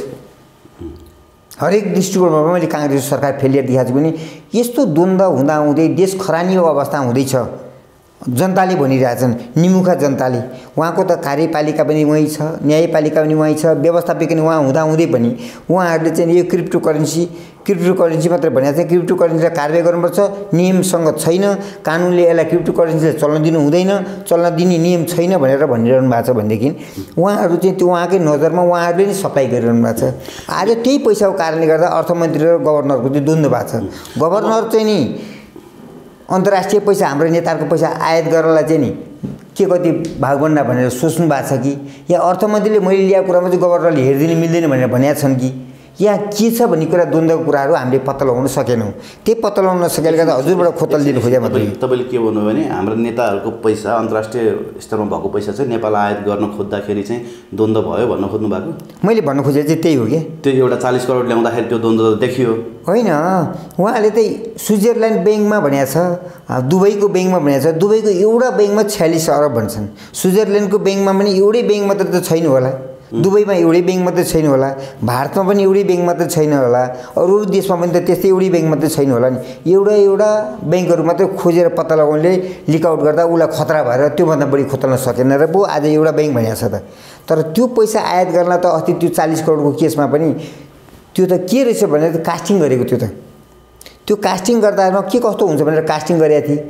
हरेक दृष्टिकोणमा मैले काङ्ग्रेसको सरकार फेलियर देखाएको छु भने यस्तो द्वन्द्व हुँदाहुँदै देश खरानीको अवस्था हुँदैछ। जनताले भनिरहेछन्, निमुखा जनताले। उहाँको त कार्यपालिका पनि वहीँ छ, न्यायपालिका पनि वहीँ छ, व्यवस्थापिका पनि उहाँ हुँदाहुँदै पनि उहाँहरूले चाहिँ यो क्रिप्टो करेन्सी मात्र भनेको चाहिँ क्रिप्टो करेन्सीलाई कारबाही गर्नुपर्छ, नियमसँग छैन, कानुनले यसलाई क्रिप्टो करेन्सीलाई चल्न दिनु हुँदैन, चल्न दिने नियम छैन भनेर भनिरहनु भएको छ भनेदेखि उहाँहरू चाहिँ त्यो उहाँकै नजरमा उहाँहरूले नै सप्लाई गरिरहनु भएको छ। आज त्यही पैसाको कारणले गर्दा अर्थमन्त्री र गभर्नरको चाहिँ द्वन्द्व भएको छ। गभर्नर चाहिँ नि अन्तर्राष्ट्रिय पैसा हाम्रो नेताहरूको पैसा आयात गर्नलाई चाहिँ नि के कति भागभन्डा भनेर सोच्नु भएको छ कि, या अर्थमन्त्रीले मैले ल्याएको कुरामा चाहिँ गभर्नरले हेरिदिनु मिल्दैन भनेर भनेका छन् कि, यहाँ के छ भन्ने कुरा द्वन्द्वको कुराहरू हामीले पत्ता लगाउन सकेनौँ। त्यही पत्ता लगाउन नसकेले गर्दा हजुरबाट खोतल दिनु खोजे मात्रै।
तपाईँले के भन्नुभयो भने हाम्रा नेताहरूको पैसा अन्तर्राष्ट्रिय स्तरमा भएको पैसा चाहिँ नेपाल आयात गर्न खोज्दाखेरि चाहिँ द्वन्द्व भयो भन्न खोज्नु भएको?
मैले भन्न खोजेको चाहिँ त्यही हो कि
त्यो एउटा 40 करोड ल्याउँदाखेरि त्यो द्वन्द्व देखियो
होइन। उहाँले चाहिँ स्विजरल्यान्ड ब्याङ्कमा भनेको छ, दुबईको ब्याङ्कमा भनेको छ। दुबईको एउटा ब्याङ्कमा 46 अरब भन्छन्, स्विजरल्यान्डको ब्याङ्कमा पनि एउटै ब्याङ्क मात्र त छैन होला, दुबईमा एउटै ब्याङ्क मात्रै छैन होला, भारतमा पनि एउटै ब्याङ्क मात्रै छैन होला, अरू देशमा पनि त त्यस्तै एउटै ब्याङ्क मात्रै छैन होला नि। एउटा ब्याङ्कहरू मात्रै खोजेर पत्ता लगाउनले लिक आउट गर्दा उसलाई खतरा भएर त्योभन्दा बढी खोतल्न सकेन र पो आज एउटा ब्याङ्क भनेको छ त। तर त्यो पैसा आयात गर्न त अस्ति त्यो 40 करोडको केसमा पनि त्यो त के रहेछ भनेर कास्टिङ गरेको थियो त। त्यो कास्टिङ गर्दामा के कस्तो हुन्छ भनेर कास्टिङ गरेको थिएँ।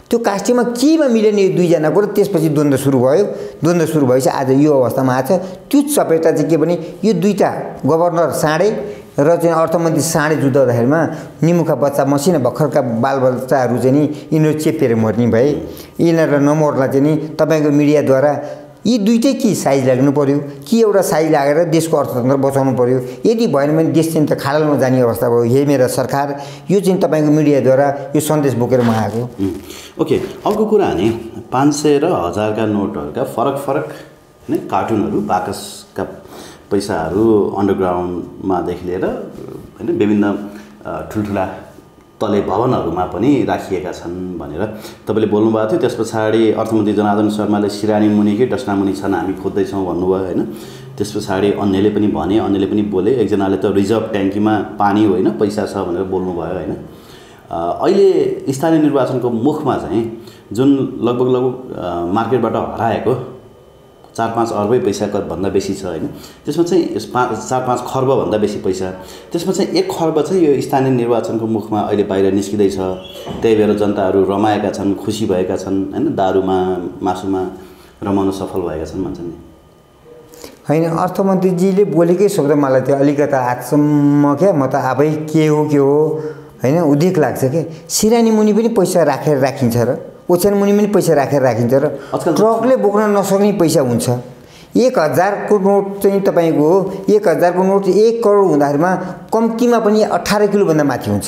त्यो कास्टिङमा केमा मिलेन यो दुईजनाको र त्यसपछि द्वन्द्व सुरु भयो। द्वन्द्व सुरु भएपछि आज यो अवस्थामा आएको छ। त्यो चपेटा चाहिँ के भने यो दुईटा गभर्नर साँडे र चाहिँ अर्थमन्त्री साँडे जुद्ध हुँदाखेरिमा निमुखा बच्चा मसिना भर्खरका बालबच्चाहरू चाहिँ नि यिनीहरू चेपेर मर्ने भए। यिनीहरूलाई नमर्ला चाहिँ नि तपाईँको मिडियाद्वारा यी दुईटै के साइज लाग्नु पर्यो कि एउटा साइज लागेर देशको अर्थतन्त्र बचाउनु पर्यो। यदि भएन भने देश चाहिँ त खाडलमा जाने अवस्था भयो। हे मेरा सरकार, यो चाहिँ तपाईँको मिडियाद्वारा यो सन्देश बोकेर म आएको।
ओके, अर्को कुरा नि 500 र 1000 का नोटहरूका फरक नै कार्टुनहरू बाकसका पैसाहरू अन्डरग्राउन्डमादेखि लिएर होइन विभिन्न ठुल्ठुला तले भवनहरूमा पनि राखिएका छन् भनेर तपाईँले बोल्नुभएको थियो। त्यस पछाडि अर्थमन्त्री जनार्दन शर्माले सिरानी मुनि कि डस्ना मुनि छन् हामी खोज्दैछौँ भन्नुभयो होइन। त्यस पछाडि अन्यले पनि भने, अन्यले पनि बोले। एकजनाले त रिजर्भ ट्याङ्कीमा पानी होइन पैसा छ भनेर बोल्नुभयो होइन। अहिले स्थानीय निर्वाचनको मुखमा चाहिँ जुन लगभग मार्केटबाट हराएको 4-5 अर्बै पैसा भन्दा बेसी छ होइन। त्यसमा चाहिँ 4-5 खर्बभन्दा बेसी पैसा, त्यसमा चाहिँ 1 खर्ब चाहिँ यो स्थानीय निर्वाचनको मुखमा अहिले बाहिर निस्किँदैछ। त्यही भएर जनताहरू रमाएका छन्, खुसी भएका छन् होइन, दारूमा मासुमा रमाउन सफल भएका छन् भन्छन् नि।
होइन, अर्थमन्त्रीजीले बोलेकै शब्द मलाई त्यो अलिकता आजसम्म क्या म त आफै के हो होइन उदेक लाग्छ क्या। सिरानी मुनि पनि पैसा राखिन्छ र ओछ्यान मुनि पनि पैसा राखिन्छ र ट्रकले बोक्न नसक्ने पैसा हुन्छ। 1000 को नोट चाहिँ तपाईँको 1000 को नोट 1 करोड हुँदाखेरिमा कम्तीमा पनि 18 किलोभन्दा माथि हुन्छ।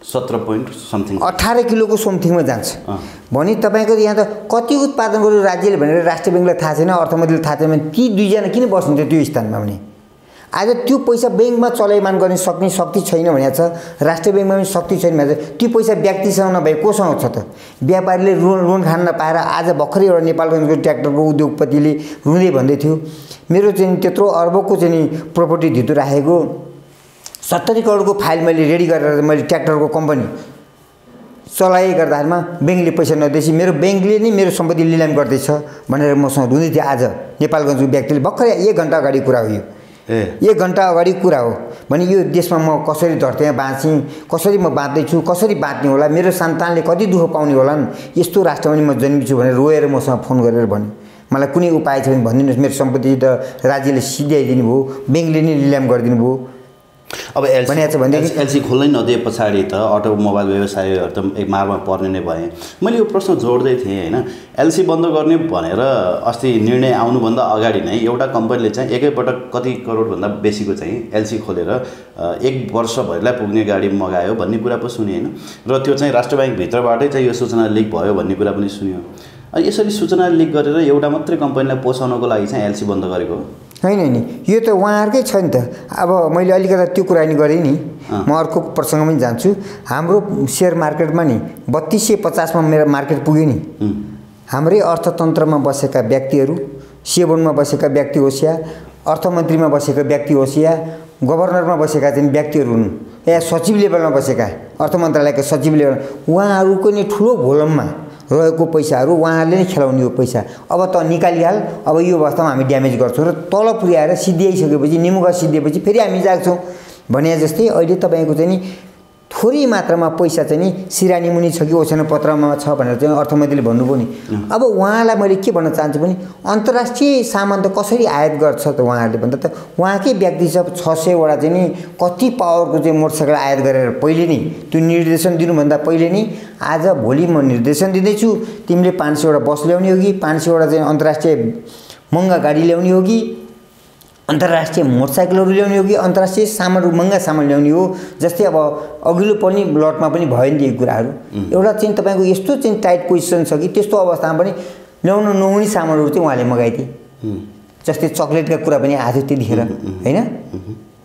17 पोइन्ट समथिङ
18 किलोको समथिङमा जान्छ भने तपाईँको यहाँ त कति उत्पादन गर्यो राज्यले भनेर राष्ट्र ब्याङ्कलाई थाहा छैन, अर्थमन्त्रीले थाहा छैन भने ती दुईजना किन बस्नुहुन्छ त्यो स्थानमा भने? आज त्यो पैसा ब्याङ्कमा चलायमान गर्ने सक्ने शक्ति छैन भनेको छ, राष्ट्र ब्याङ्कमा पनि शक्ति छैन भनेको छ। त्यो पैसा व्यक्तिसँग नभए कोसँग छ त? व्यापारीले लोन खान नपाएर आज भर्खरै एउटा नेपालगञ्जको ट्र्याक्टरको उद्योगपतिले रुँदै भन्दै थियो मेरो चाहिँ त्यत्रो अर्बको चाहिँ प्रोपर्टी धितो राखेको 70 करोडको फाइल मैले रेडी गरेर मैले ट्र्याक्टरको कम्पनी चलाए गर्दाखेरिमा ब्याङ्कले पैसा नदिएपछि मेरो ब्याङ्कले नै मेरो सम्पत्ति लिलाम गर्दैछ भनेर मसँग रुँदै थियो। आज नेपालगञ्जको व्यक्तिले भर्खरै 1 घन्टा अगाडि कुरा हो यो। 1 घन्टा अगाडि कुरा हो भने यो देशमा म कसरी धरतीमा बाँचेँ, कसरी म बाँच्दैछु, कसरी बाँच्ने होला, मेरो सन्तानले कति दुःख पाउने होलान्, यस्तो राष्ट्रमा नि म जन्मिन्छु भनेर रोएर मसँग फोन गरेर भने मलाई कुनै उपाय छ भने भनिदिनुहोस्। मेरो सम्पत्ति त राज्यले सिध्याइदिनु भयो, ब्याङ्कले नै लिलाम गरिदिनु भयो।
अब एलसी खोल्नै नदिए पछाडि त अटोमोबाइल व्यवसायीहरू त एक मारमा पर्ने नै भए। मैले यो प्रश्न जोड्दै थिएँ होइन, एलसी बन्द गर्ने भनेर अस्ति निर्णय आउनुभन्दा अगाडि नै एउटा कम्पनीले चाहिँ एकैपटक कति करोडभन्दा बेसीको चाहिँ एलसी खोलेर 1 वर्षभरिलाई पुग्ने गाडी मगायो भन्ने कुरा पो सुने होइन। र त्यो चाहिँ राष्ट्र ब्याङ्कभित्रबाटै चाहिँ यो सूचना लिक भयो भन्ने कुरा पनि सुन्यो। अनि यसरी सूचना लिक गरेर एउटा मात्रै कम्पनीलाई पोसाउनको लागि चाहिँ एलसी बन्द गरेको
होइन नि, यो त उहाँहरूकै छ नि त। अब मैले अलिकता त्यो कुरा नि गरेँ नि, म अर्को प्रसङ्ग पनि जान्छु। हाम्रो सेयर मार्केटमा नि 3250 मा मेरो मार्केट पुग्यो नि। हाम्रै अर्थतन्त्रमा बसेका व्यक्तिहरू, सेवनमा बसेका व्यक्ति होस्, अर्थमन्त्रीमा बसेका व्यक्ति होस्, गभर्नरमा बसेका चाहिँ व्यक्तिहरू हुन्, या सचिव लेभलमा बसेका अर्थ मन्त्रालयका सचिव लेभल, उहाँहरूको नि ठुलो भोलममा रहेको पैसाहरू उहाँहरूले नै खेलाउने हो पैसा। अब त निकालिहाल, अब यो अवस्थामा हामी ड्यामेज गर्छौँ र तल पुर्याएर सिद्ध्याइसकेपछि निमुखा सिद्धिएपछि फेरि हामी जाग्छौँ भने जस्तै अहिले तपाईँको चाहिँ नि थोरै मात्रामा पैसा चाहिँ नि सिरानी मुनि छ कि ओछ्यान पत्रमा छ भनेर चाहिँ अर्थमन्त्रीले भन्नुभयो नि। अब उहाँलाई मैले के भन्न चाहन्छु भने अन्तर्राष्ट्रिय सामान त कसरी आयात गर्छ त उहाँहरूले भन्दा त उहाँकै व्यक्ति छ 600 वटा चाहिँ नि कति पावरको चाहिँ मोटरसाइकल आयात गरेर पहिले नै त्यो निर्देशन दिनुभन्दा पहिले नै आज भोलि म निर्देशन दिँदैछु, तिमीले 500 वटा बस ल्याउने हो कि 500 वटा चाहिँ अन्तर्राष्ट्रिय महँगा गाडी ल्याउने हो कि अन्तर्राष्ट्रिय मोटरसाइकलहरू ल्याउने हो कि अन्तर्राष्ट्रिय सामानहरू महँगा सामान ल्याउने हो, जस्तै अब अघिल्लो पनि लटमा पनि भयो नि यी कुराहरू। एउटा चाहिँ तपाईँको यस्तो चाहिँ टाइट पोजिसन छ कि त्यस्तो अवस्थामा पनि ल्याउन नहुने सामानहरू चाहिँ उहाँले मगाइदिए। जस्तै चक्लेटका कुरा पनि आएको थियो त्यतिखेर होइन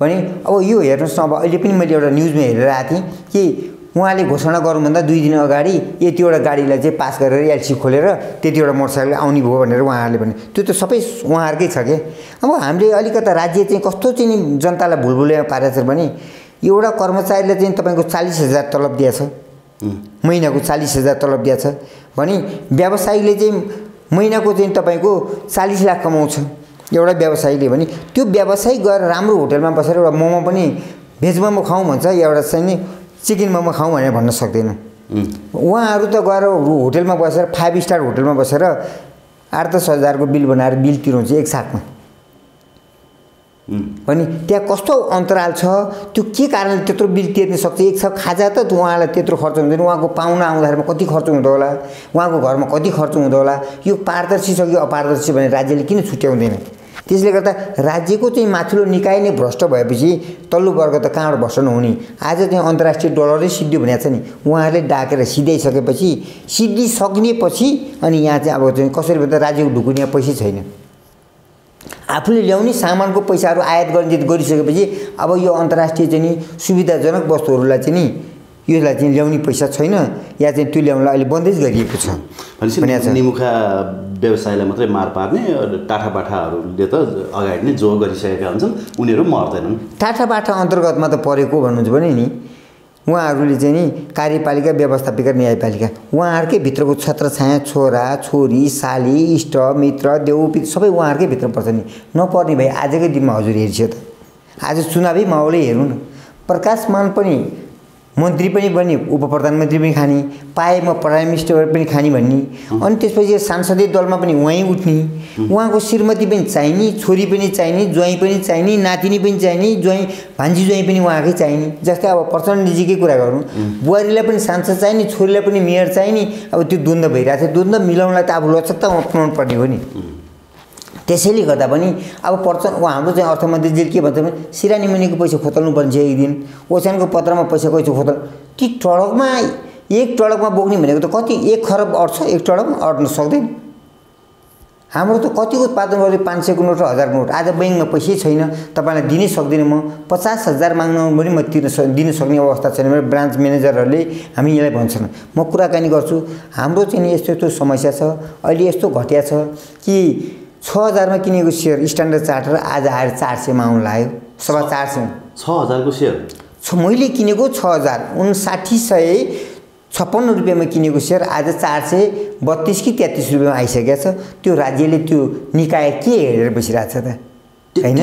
भने। अब यो हेर्नुहोस् न, अब अहिले पनि मैले एउटा न्युजमा हेरेर आएको थिएँ कि उहाँले घोषणा गर्नुभन्दा 2 दिन अगाडि यतिवटा गाडीलाई चाहिँ पास गरेर एलसी खोलेर त्यतिवटा मोटरसाइकल आउने भयो भनेर उहाँहरूले भने त्यो त सबै उहाँहरूकै छ के। अब हामीले अलिकता राज्य चाहिँ कस्तो चाहिँ जनतालाई भुलभुलैमा पारेको छ भने एउटा कर्मचारीले चाहिँ तपाईँको 40,000 तलब दिएछ, महिनाको 40,000 तलब दिएछ भने व्यवसायीले चाहिँ महिनाको चाहिँ तपाईँको 40 लाख कमाउँछ एउटा व्यवसायीले भने त्यो व्यवसायी गएर राम्रो होटलमा बसेर एउटा मोमो पनि भेज मोमो खाउँ भन्छ, एउटा चाहिँ नि चिकन मोमो खाउँ भनेर भन्न सक्दैन। उहाँहरू त गएर होटलमा बसेर 5 स्टार होटलमा बसेर 8-10 हजारको बिल बनाएर बिल तिर्नुहुन्छ एक साथमा पनि। त्यहाँ कस्तो अन्तराल छ, त्यो के कारणले त्यत्रो बिल तिर्न सक्छ? एक छ खाजा त उहाँलाई त्यत्रो खर्च हुँदैन, उहाँको पाहुना आउँदाखेरिमा कति खर्च हुँदो होला, उहाँको घरमा कति खर्च हुँदो होला। यो पारदर्शी छ कि अपारदर्शी भने राज्यले किन छुट्याउँदैन? त्यसले गर्दा राज्यको चाहिँ माथिल्लो निकाय नै भ्रष्ट भएपछि तल्लो वर्ग त कहाँबाट भ्रष्ट नहुने? आज चाहिँ अन्तर्राष्ट्रिय डलरै सिद्धियो भनेको छ नि, उहाँहरूले डाकेर सिधाइसकेपछि सिद्धिसक्नेपछि अनि यहाँ चाहिँ अब चाहिँ कसरी भन्दा राज्यको ढुकुनी यहाँ पैसै छैन। आफूले ल्याउने सामानको पैसाहरू आयात गरिसकेपछि अब यो अन्तर्राष्ट्रिय चाहिँ नि सुविधाजनक वस्तुहरूलाई चाहिँ नि यसलाई चाहिँ ल्याउने पैसा छैन, या चाहिँ त्यो ल्याउनलाई अहिले बन्देज गरिएको छ।
निमुखा व्यवसायलाई मात्रै मार पार्ने टाठाबाठाहरूले त अगाडि नै जो गरिसकेका हुन्छन्, उनीहरू मर्दैनन्।
टाठाबाठा अन्तर्गतमा त परेको भन्नुहुन्छ भने नि उहाँहरूले चाहिँ नि कार्यपालिका, व्यवस्थापिका, न्यायपालिका उहाँहरूकै भित्रको छत्रछाया, छोरा छोरी, साली, इष्ट मित्र, देउपित सबै उहाँहरूकै भित्र पर्छ नि। नपर्ने भए आजकै दिनमा हजुर हेर्छ त, आज चुनावी माहौलै हेर्नु न। प्रकाशमान पनि मन्त्री पनि बन्ने, उप प्रधानमन्त्री पनि खाने, पाए म प्राइम मिनिस्टर पनि खाने भन्ने, अनि त्यसपछि सांसदीय दलमा पनि उहीँ उठ्ने, उहाँको श्रीमती पनि चाहिने, छोरी पनि चाहिने, ज्वाइँ पनि चाहिने, नातिनी पनि चाहिने, ज्वाइँ भान्जी ज्वाइँ पनि उहाँकै चाहिने। जस्तै अब प्रचण्डजीकै कुरा गरौँ, बुहारीलाई पनि सांसद चाहिने, छोरीलाई पनि मेयर चाहिने। अब त्यो द्वन्द्व भइरहेको छ, द्वन्द्व मिलाउनलाई त अब लचकता अपनाउनु पर्ने हो नि। त्यसैले गर्दा पनि अब हाम्रो चाहिँ अर्थमन्त्रीजीले के भन्छ भने सिरानी मुनिको पैसा खोतल्नु पर्छ एक दिन, ओछ्यानको पत्रमा पैसा कैसे खोतल। ती टडकमा एक टडकमा बोक्ने भनेको त कति 1 खरब अट्छ, एक टडकमा अट्न सक्दैन। हाम्रो त कतिको उत्पादन गर्यो 500 को नोट र 1000 को नोट। आज बैंकमा पैसै छैन, तपाईँलाई दिनै सक्दिनँ म। 50,000 माग्नु पनि म दिन सक्ने अवस्था छैन मेरो। ब्रान्च म्यानेजरहरूले हामी यसलाई भन्छन्, म कुराकानी गर्छु हाम्रो चाहिँ यस्तो यस्तो समस्या छ, अहिले यस्तो घटिया छ कि 6,000 मा किनेको सेयर स्ट्यान्डर्ड चार्टर आज आएर 400 मा आउन लाग्यो। 450
6,000 को सेयर
मैले किनेको 6,5956 रुपियाँमा किनेको सेयर आज 432 कि 33 रुपियाँमा आइसकेको छ। त्यो राज्यले त्यो निकाय के हेरेर बसिरहेको छ त हैन?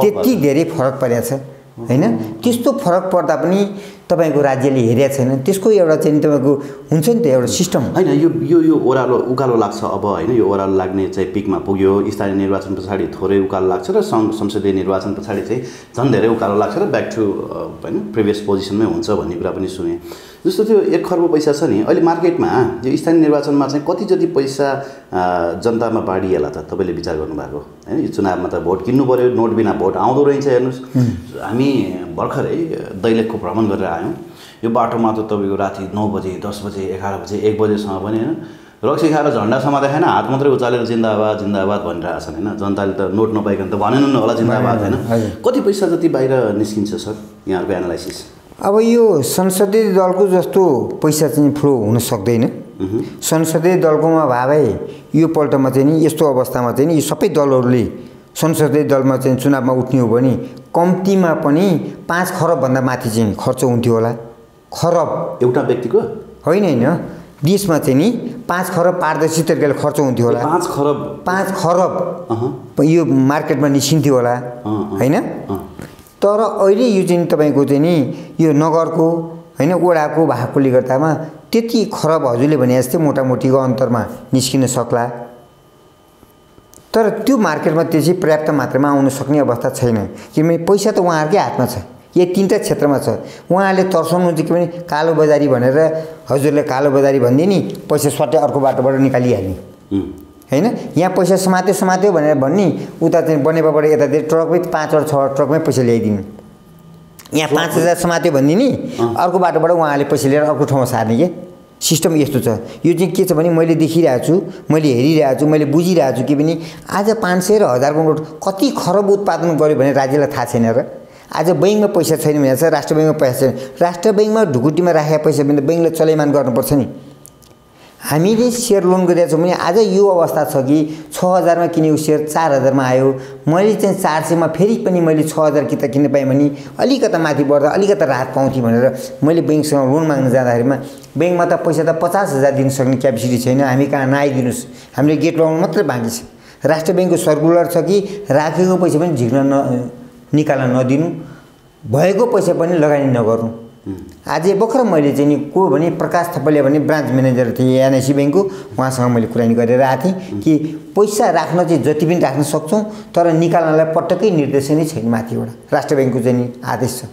त्यति धेरै फरक परेको छ हैन? त्यस्तो फरक पर्दा पनि तपाईको राज्यले हेरेको छैन। त्यसको एउटा चाहिँ तपाईको हुन्छ नि त एउटा सिस्टम
हैन। यो ओरालो उकालो लाग्छ अब हैन। यो ओरालो लाग्ने चाहिँ पिकमा पुग्यो। स्थानीय निर्वाचन पछाडि थोरै उकालो लाग्छ र संसदीय निर्वाचन पछाडि चाहिँ झन् धेरै उकालो लाग्छ र ब्याक टु हैन प्रिभियस पोजिसनमै हुन्छ भन्ने कुरा पनि सुने। जस्तो त्यो 1 खर्ब पैसा छ नि अहिले मार्केटमा, यो स्थानीय निर्वाचनमा चाहिँ कति जति पैसा जनतामा बाँडिएला त तपाईले विचार गर्नुभएको हैन? यो चुनावमा त भोट किन्नु पर्यो, नोट बिना भोट आउँदो रहेछ। हेर्नुस्, हामी भर्खरै दैलेखको भ्रमण गरेर आयौँ। यो बाटोमा त तपाईको राति 9 बजे 10 बजे 11 बजे 1 बजेसम्म पनि हैन रक्सी खाएर झन्डा समातेन, हात मात्रै उचालेर जिन्दाबाद जिन्दाबाद भनिरहेछन् हैन? जनताले त नोट नपाइकन त भनेनन् होला जिन्दाबाद हैन? कति पैसा जति बाहिर निस्किन्छ सर यहाँहरुको एनालाइसिस?
अब यो संसदीय दलको जस्तो पैसा चाहिँ फ्लो हुन सक्दैन। संसदीय दलकोमा भावे यो पल्टमा चाहिँ नि यस्तो अवस्थामा चाहिँ नि यो सबै दलहरुले संसदीय दलमा चाहिँ चुनावमा उठ्ने हो भने कम्तीमा पनि 5 खरब भन्दा माथि चाहिँ खर्च हुन्थ्यो होला। खरब
एउटा व्यक्तिको
होइन देशमा चाहिँ नि 5 खरब पारदर्शी तरिकाले खर्च हुन्थ्यो होला। 5 खरब यो मार्केटमा निस्किन्थ्यो होला हैन? तर अहिले यो चाहिँ तपाईको चाहिँ नि यो नगरको हैन वडाको भागकोले गर्दामा त्यति खरब हजुरले भने जस्तै मोटामोटीको अन्तरमा निस्किन सक्ला। तर त्यो मार्केटमा त्यसै पर्याप्त मात्रामा आउन सक्ने अवस्था छैन किनभने पैसा त उहाँहरुकै हातमा छ। यो 3टा क्षेत्रमा छ। उहाँले तर्साउनुहुन्छ कि पनि कालो बजारी भनेर हजुरले कालो बजारी भन्दिए नि पैसा सट्टै अर्को बाटोबाट निकालिहाल्ने हैन। यहाँ पैसा समात्यो भनेर भन्ने उता चाहिँ बनेपाबाट यतातिर ट्रकमै 5 और 6 ट्रकमै पैसा ल्याइदिनु। यहाँ 5,000 समात्यो भनिदिने, अर्को बाटोबाट उहाँले पैसा लिएर अर्को ठाउँमा सार्ने के सिस्टम यस्तो छ। यो चाहिँ के छ भने मैले देखिरहेको छु, मैले हेरिरहेको छु, मैले बुझिरहेको छु कि पनि आज 500 र 1000 को नोट कति खरब उत्पादन गर्यो भने राज्यलाई थाहा छैन र। आज बैंकमा पैसा छैन भने चाहिँ राष्ट्र बैंकमा पैसा छैन, राष्ट्र बैंकमा ढुकुटीमा राखेको पैसा भने बैंकले चलायमान गर्नुपर्छ नि। हामीले सेयर लोन गरिरहेको छौँ भने आज यो अवस्था छ कि 6000 मा किनेको सेयर 4000 मा आयो, मैले चाहिँ 400 मा फेरि पनि मैले 6000 किता किन्न पाएँ भने अलिकता माथि बढ्दा अलिकता राहत पाउँथे भनेर मैले बैंकसँग लोन माग्न जाँदाखेरिमा बैंकमा त पैसा त 50,000 दिन सक्ने क्यापेसिटी छैन, हामी कहाँ नआइदिनुस्, हामीले गेट लगाउनु मात्रै बाँकी छ। राष्ट्र बैंकको सर्कुलर छ कि राखेको पैसा पनि झिक्न निकाल्न नदिनु, भएको पैसा पनि लगानी नगर्नु। आज भर्खर मैले चाहिँ नि को भने प्रकाश थपलिया भने ब्रान्च म्यानेजर थिए एनआइसी बैंकको, उहाँसँग मैले कुराकानी गरेर आएको थिएँ कि पैसा राख्न चाहिँ जति पनि राख्न सक्छौँ तर निकाल्नलाई पटक्कै निर्देशनै छैन माथिबाट, राष्ट्र बैंकको चाहिँ नि आदेश छ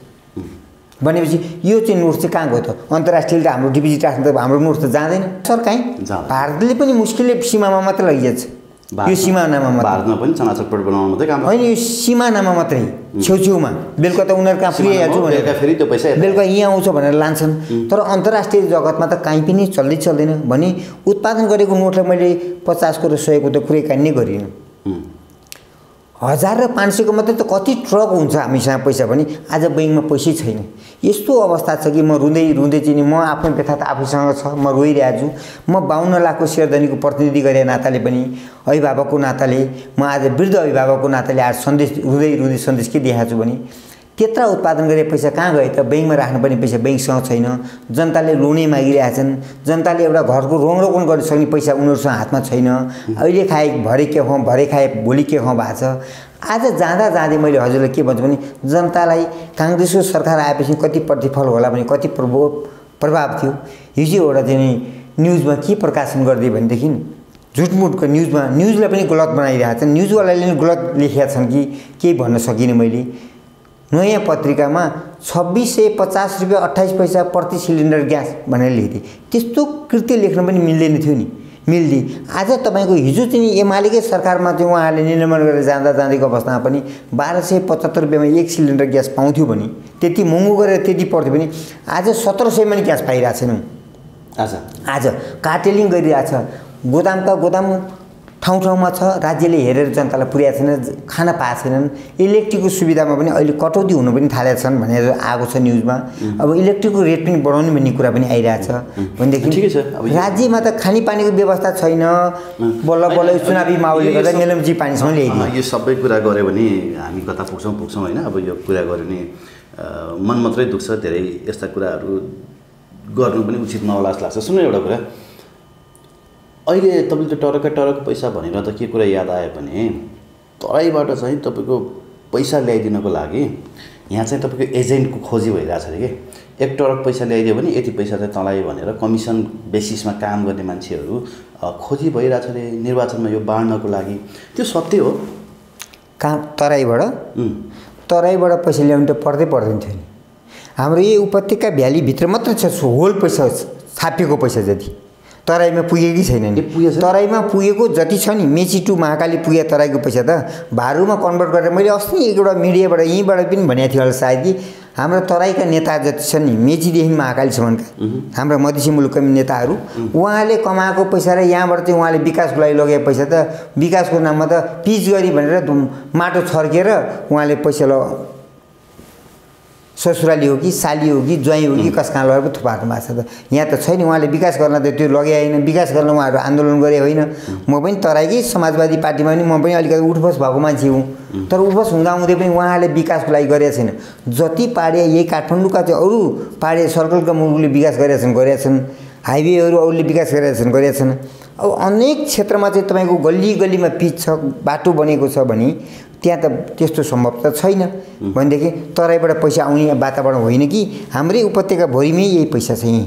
भनेपछि यो चाहिँ नोट चाहिँ कहाँ गयो त? अन्तर्राष्ट्रिय हाम्रो डिपोजिट राख्नु त हाम्रो नोट त जाँदैन सर, कहीँ भारतले पनि मुस्किलले सीमामा मात्र लगिजान्छ। यो सिमानामा मात्र
भारतमा पनि चनाचकपट बनाउन मात्रै काम
होइन, यो सिमानामा मात्रै छेउछेउमा, बेलुका त उनीहरू कहाँ पुगिहाल्छु भनेर
फेरि त्यो पैसा
बेलुका यहाँ आउँछ भनेर लान्छन्। तर अन्तर्राष्ट्रिय जगतमा त कहीँ पनि चल्दैन भने उत्पादन गरेको नोटलाई मैले 50 को र 100 को त कुरै कान्ने गरिनु, 1000 र 500 को मात्रै त कति ट्रक हुन्छ हामीसँग पैसा पनि आज बैंकमा पैसै छैन। यस्तो अवस्था छ कि म रुँदै चाहिँ म आफ्नो व्यथा त आफूसँग छ, म रोइरहेको छु। म 52 लाखको शेयरधनीको प्रतिनिधि गरे नाताले पनि अभिभावकको नाताले म आज वृद्ध अभिभावकको नाताले आज सन्देश रुँदै सन्देश के देखाएको छु भने त्यत्रा उत्पादन गरे पैसा कहाँ गयो त? बैंकमा राख्नुपर्ने पैसा बैंकसँग छैन, जनताले लोनै मागिरहेछन्, जनताले एउटा घरको रोङरोपण गर्न सक्ने पैसा उनीहरूसँग हातमा छैन। अहिले खाए भरे के खाउँ, भरे खाए भोलि के खाउँ भएको छ। आज जाँदै मैले हजुरलाई के भन्छु भने जनतालाई काङ्ग्रेसको सरकार आएपछि कति प्रतिफल होला भने कति प्रभाव थियो। हिजो एउटा चाहिँ न्युजमा के प्रकाशन गरिदियो भनेदेखि झुटमुटको न्युजलाई पनि गलत बनाइरहेका छन्, न्युजवालाले पनि गलत लेखेका छन् कि केही भन्न सकिनँ मैले। नयाँ पत्रिकामा 2650 रुपियाँ 28 पैसा प्रति सिलिन्डर ग्यास भनेर लेखिदिए। त्यस्तो कृत्य लेख्न पनि मिल्दैन थियो नि, मिल्दी। आज तपाईँको हिजो चाहिँ एमालेकै सरकारमा चाहिँ उहाँहरूले निर्णय गरेर जाँदाको अवस्थामा पनि 1275 रुपियाँमा 1 सिलिन्डर ग्यास पाउँथ्यो भने, त्यति महँगो गरेर त्यति पर्थ्यो भने आज 1700 मा नि ग्यास पाइरहेको छैनौँ। आज कार्टेलिङ गरिरहेछ, गोदाम ठाउँमा छ, राज्यले हेरेर जनतालाई पुर्याएको छैन, खान पाएको छैनन्। इलेक्ट्रिकको सुविधामा पनि अहिले कटौती हुनु पनि थालेका छन् भनेर आएको छ न्युजमा। अब इलेक्ट्रिकको रेट पनि बढाउने भन्ने कुरा पनि आइरहेछ भनेदेखि राज्यमा त खानेपानीको व्यवस्था छैन। बल्ल चुनावी माहौलले गर्दा मेलम्ची पानीसम्म ल्याइदियो।
यो सबै कुरा गऱ्यो भने हामी कता पुग्छौँ होइन। अब यो कुरा गऱ्यो भने मन मात्रै दुख्छ, धेरै यस्ता कुराहरू गर्नु पनि उचित नहोला जस्तो लाग्छ। सुन्नु एउटा कुरा, अहिले तपाईँले टरक पैसा भनेर त के कुरा याद आयो भने तराईबाट चाहिँ तपाईँको पैसा ल्याइदिनको लागि यहाँ चाहिँ तपाईँको एजेन्टको खोजी भइरहेछ अरे कि 1 टरक पैसा ल्याइदियो भने यति पैसा चाहिँ तँलाई भनेर कमिसन बेसिसमा काम गर्ने मान्छेहरू खोजी भइरहेछ अरे निर्वाचनमा यो बाँड्नको लागि। त्यो सत्य हो?
कहाँ तराईबाट पैसा ल्याउनु त पर्दैन थियो नि। हाम्रो यो उपत्यका भ्यालीभित्र मात्र छ होल पैसा छापिएको पैसा जति तराईमा पुगेकै छैन नि। तराईमा पुगेको जति छ नि, मेची टु महाकाली पुगे तराईको पैसा त भारूमा कन्भर्ट गरेर मैले अस्ति एउटा मिडियाबाट यहीँबाट पनि भनेको थिएँ होला सायद कि हाम्रो तराईका नेता जति छन् नि, मेचीदेखि महाकालीसम्मका हाम्रा मधेसी मुलुकका नेताहरू, उहाँले कमाएको पैसा र यहाँबाट चाहिँ उहाँले विकासको लागि लगेको पैसा त विकासको नाममा त पिच गरी भनेर माटो छर्केर उहाँले पैसा ससुराली हो कि साली हो कि ज्वाइँ हो कि कसकहाँ लगेर पो थुपार्नु भएको छ त। यहाँ त छैन। उहाँले विकास गर्न त त्यो लगे होइन, विकास गर्न उहाँहरू आन्दोलन गरे होइन। म पनि तराईकै समाजवादी पार्टीमा पनि म पनि अलिकति उठबस भएको मान्छे हुँ, तर उठबस हुँदाहुँदै पनि उहाँहरूले विकासको लागि गरेका छैन। जति पाहाडिया यही काठमाडौँका चाहिँ अरू पाहाडिया सर्कलका मुलुकले विकास गरेका छन्, हाइवेहरू अरूले विकास गरेका छन्। अब अनेक क्षेत्रमा चाहिँ तपाईँको गल्लीमा पिच छ, बाटो बनेको छ भने त्यहाँ त त्यस्तो सम्भव त छैन भनेदेखि तराईबाट पैसा आउने वातावरण होइन कि हाम्रै उपत्यका भरिमै यही पैसा चाहिँ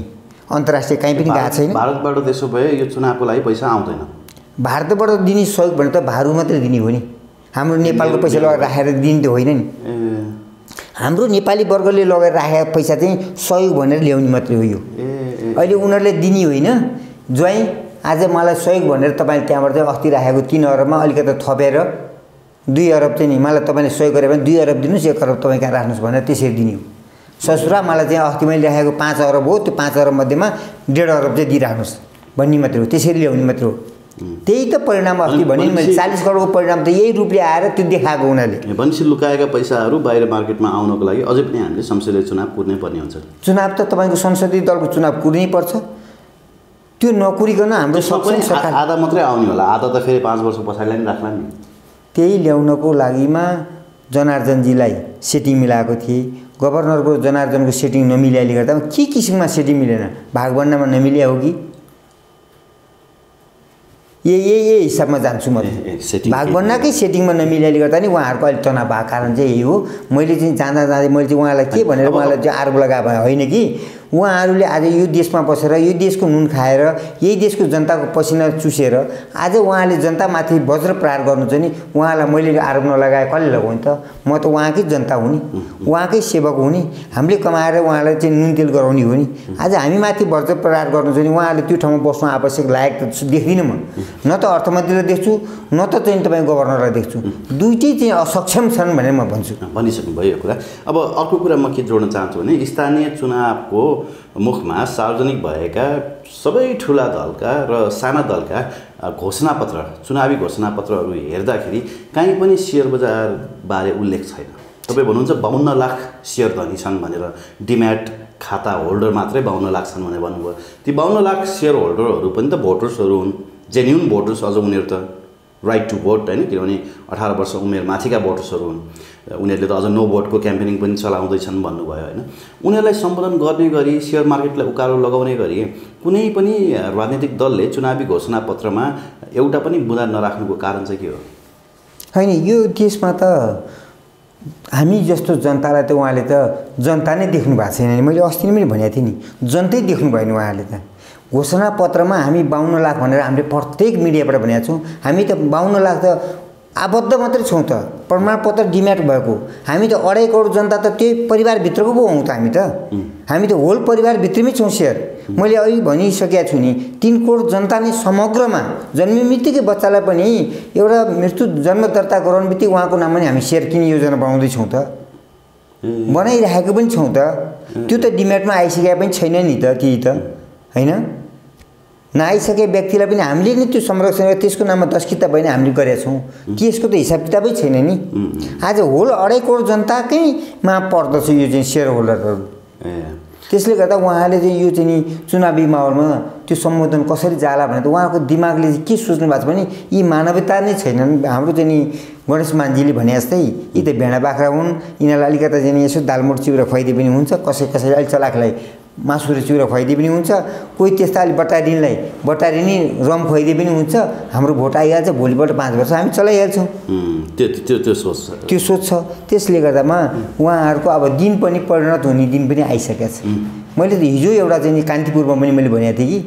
अन्तर्राष्ट्रिय कहीँ पनि गएको छैन।
भारतबाट त्यसो भए यो चुनावको लागि पैसा आउँदैन।
भारतबाट दिने सहयोग भने त भारू मात्रै दिने हो नि, हाम्रो नेपालको पैसा लगाएर राखेर दिने त होइन नि। हाम्रो नेपाली वर्गले लगेर राखेको पैसा चाहिँ सहयोग भनेर ल्याउने मात्रै हो यो। अहिले उनीहरूले दिने होइन, ज्वाइँ आज मलाई सहयोग भनेर तपाईँले त्यहाँबाट चाहिँ अस्ति राखेको 3 अरबमा अलिकति थपेर 2 अरब चाहिँ नि मलाई तपाईँले सहयोग गरे भने 2 अरब दिनुहोस्, 1 अरब तपाईँ कहाँ राख्नुहोस् भनेर त्यसरी दिने हो। ससुरा मलाई चाहिँ अस्ति मैले राखेको 5 अरब हो, त्यो 5 अरब मध्येमा 1.5 अरब चाहिँ दिइराख्नुहोस् भन्ने मात्रै हो, त्यसरी ल्याउने मात्रै हो। त्यही त परिणाम अस्ति भने मैले 40 करोडको परिणाम त यही रूपले आएर त्यो देखाएको उनीहरूले।
भनेपछि लुकाएका पैसाहरू बाहिर मार्केटमा आउनको लागि अझै पनि हामीले संसदीय चुनाव कुर्नै पर्ने हुन्छ।
चुनाव त तपाईँको संसदीय दलको चुनाव कुर्नै पर्छ, त्यो नकुरिकन हाम्रो सबै सरकार
आधा मात्रै आउने होला, आधा त फेरि 5 वर्ष पछाडि नै राख्ला नि।
त्यही ल्याउनको लागिमा जनार्दनजीलाई सेटिङ मिलाएको थिए। गभर्नरको जनार्दनको सेटिङ नमिल्याले गर्दा के किसिममा सेटिङ मिलेन, भागभण्डामा नमिल्या हो कि यही हिसाबमा जान्छु म। भागभण्डाकै सेटिङमा नमिल्याले गर्दा नि उहाँहरूको अहिले तनाव भएको कारण चाहिँ यही हो। मैले चाहिँ जाँदा मैले चाहिँ उहाँलाई के भनेर उहाँलाई चाहिँ आरोप लगाएको होइन कि उहाँहरूले आज यो देशमा बसेर यो देशको नुन खाएर यही देशको जनताको पसिना चुसेर आज उहाँले जनतामाथि वज्र प्रहार गर्नु चाहिँ नि उहाँलाई मैले आरोप नलगाए कसले लगाउने त? म त उहाँकै जनता हुँ नि, उहाँकै सेवक हुँ नि, हामीले कमाएर उहाँलाई चाहिँ नुन तेल गराउने हो नि। आज हामी माथि वज्र प्रहार गर्नु चाहिँ उहाँले त्यो ठाउँमा बस्नु आवश्यक लायक त देख्दिनँ म। न त अर्थमन्त्रीलाई देख्छु न त चाहिँ तपाईँ गभर्नरलाई देख्छु, दुइटै चाहिँ असक्षम छन् भनेर म भन्छु।
भनिसक्नुभयो यो कुरा। अब अर्को कुरा म के जोड्न चाहन्छु भने स्थानीय चुनावको मुखमा सार्वजनिक भएका सबै ठुला दलका र साना दलका घोषणापत्र, चुनावी घोषणापत्रहरू हेर्दाखेरि कहीँ पनि सेयर बजारबारे उल्लेख छैन। तपाईँ भन्नुहुन्छ 52 लाख सेयर धनी छन् भनेर, डिम्याट खाता होल्डर मात्रै 52 लाख छन् भनेर भन्नुभयो। ती 52 लाख सेयर होल्डरहरू पनि त भोटर्सहरू हुन्, जेन्युन भोटर्स। अझ उनीहरू त राइट टु भोट होइन, किनभने 18 वर्ष उमेर माथिका भोटर्सहरू हुन्। उनीहरूले त अझ नो भोटको क्याम्पेनिङ पनि चलाउँदैछन् भन्नुभयो होइन। उनीहरूलाई सम्बोधन गर्ने गरी सेयर मार्केटलाई उकालो लगाउने गरी कुनै पनि राजनीतिक दलले चुनावी घोषणापत्रमा एउटा पनि बुँदा नराख्नुको कारण चाहिँ के हो?
होइन, यो देशमा त हामी जस्तो जनतालाई त उहाँले त जनता नै देख्नु भएको छैन नि। मैले अस्ति नै पनि भनेको थिएँ नि, जनतै देख्नु भएन उहाँहरूले त। घोषणापत्रमा हामी 52 लाख भनेर हामीले प्रत्येक मिडियाबाट भनेका छौँ। हामी त 52 लाख त आबद्ध मात्रै छौँ त, प्रमाणपत्र डिम्याट भएको। हामी त 2.5 करोड जनता त त्यही परिवारभित्रको पो हौँ त। हामी त होल परिवारभित्रमै छौँ सेयर। मैले अघि भनिसकेको छु नि, 3 करोड जनता नै समग्रमा जन्मिने बित्तिकै बच्चालाई पनि एउटा मृत्यु जन्म दर्ता गराउने बित्तिकै उहाँको नाममा नि हामी सेयर किन्ने योजना बनाउँदैछौँ त, बनाइरहेको पनि छौँ त। त्यो त डिम्याटमा आइसकेको पनि छैन नि त, त्यही त होइन। नआइसके व्यक्तिलाई पनि हामीले नै त्यो संरक्षण गरेर त्यसको नाममा दस्खत भएन हामीले गरेका छौँ। केसको त हिसाब किताबै छैन नि। आज होल 2.5 करोड जनताकैमा पर्दछ यो चाहिँ सेयर होल्डरहरू। त्यसले गर्दा उहाँले चाहिँ यो चाहिँ नि चुनावी माहौलमा त्यो सम्बोधन कसरी जाला भने त उहाँको दिमागले चाहिँ के सोच्नु भएको छ भने यी मानवता नै छैनन्। हाम्रो चाहिँ नि गणेश मानजीले भने जस्तै यी त भेडा बाख्रा हुन्, यिनीहरूलाई अलिकति चाहिँ यसो दालमोट चिउरा खुवाइदिए पनि हुन्छ, कसै अलिक चलाकलाई मासु र चिउरा खुवाइदिए पनि हुन्छ, कोही त्यस्ता अलि बटारिनी रम खुवाइदिए पनि हुन्छ। हाम्रो भोट आइहाल्छ, भोलिपल्ट 5 वर्ष हामी चलाइहाल्छौँ। त्यो सोच छ। त्यसले गर्दामा उहाँहरूको अब दिन पनि परिणत हुने दिन पनि आइसकेको छ। मैले त हिजो एउटा चाहिँ कान्तिपुरमा पनि मैले भनेको थिएँ कि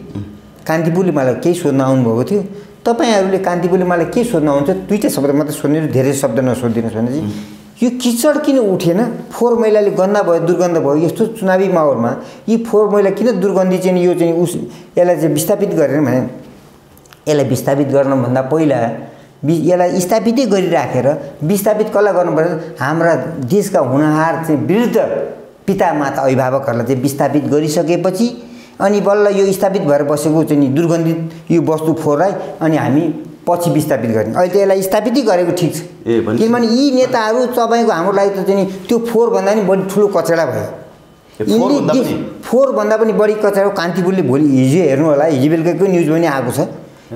कान्तिपुरले मलाई केही सोध्न आउनुभएको थियो। तपाईँहरूले कान्तिपुरले मलाई के सोध्न आउँछ, 2टा शब्द मात्रै सोध्नु, धेरै शब्द नसोधिदिनुहोस् भने चाहिँ यो किचड किन उठेन, फोहोर मैलाले गन्दा भयो, दुर्गन्ध भयो। यस्तो चुनावी माहौलमा यी फोहोर मैला किन दुर्गन्धी चाहिँ यो चाहिँ यसलाई चाहिँ विस्थापित गरेन भने यसलाई विस्थापित गर्नुभन्दा पहिला यसलाई स्थापितै गरिराखेर विस्थापित कसलाई गर्नु पर्यो? हाम्रा देशका हुनहार चाहिँ वृद्ध पितामाता अभिभावकहरूलाई चाहिँ विस्थापित गरिसकेपछि अनि बल्ल यो स्थापित भएर बसेको चाहिँ दुर्गन्धित यो वस्तु फोहोरलाई अनि हामी पछि विस्थापित गर्ने। अहिले त यसलाई स्थापितै गरेको ठिक छ, किनभने यी नेताहरू तपाईँको हाम्रो लागि त चाहिँ त्यो फोहोरभन्दा पनि बढी ठुलो कचडा भयो। फोहोरभन्दा पनि बढी कचडा कान्तिपुरले भोलि हिजो हेर्नु होला, हिजो बेलुकाको न्युज पनि आएको छ।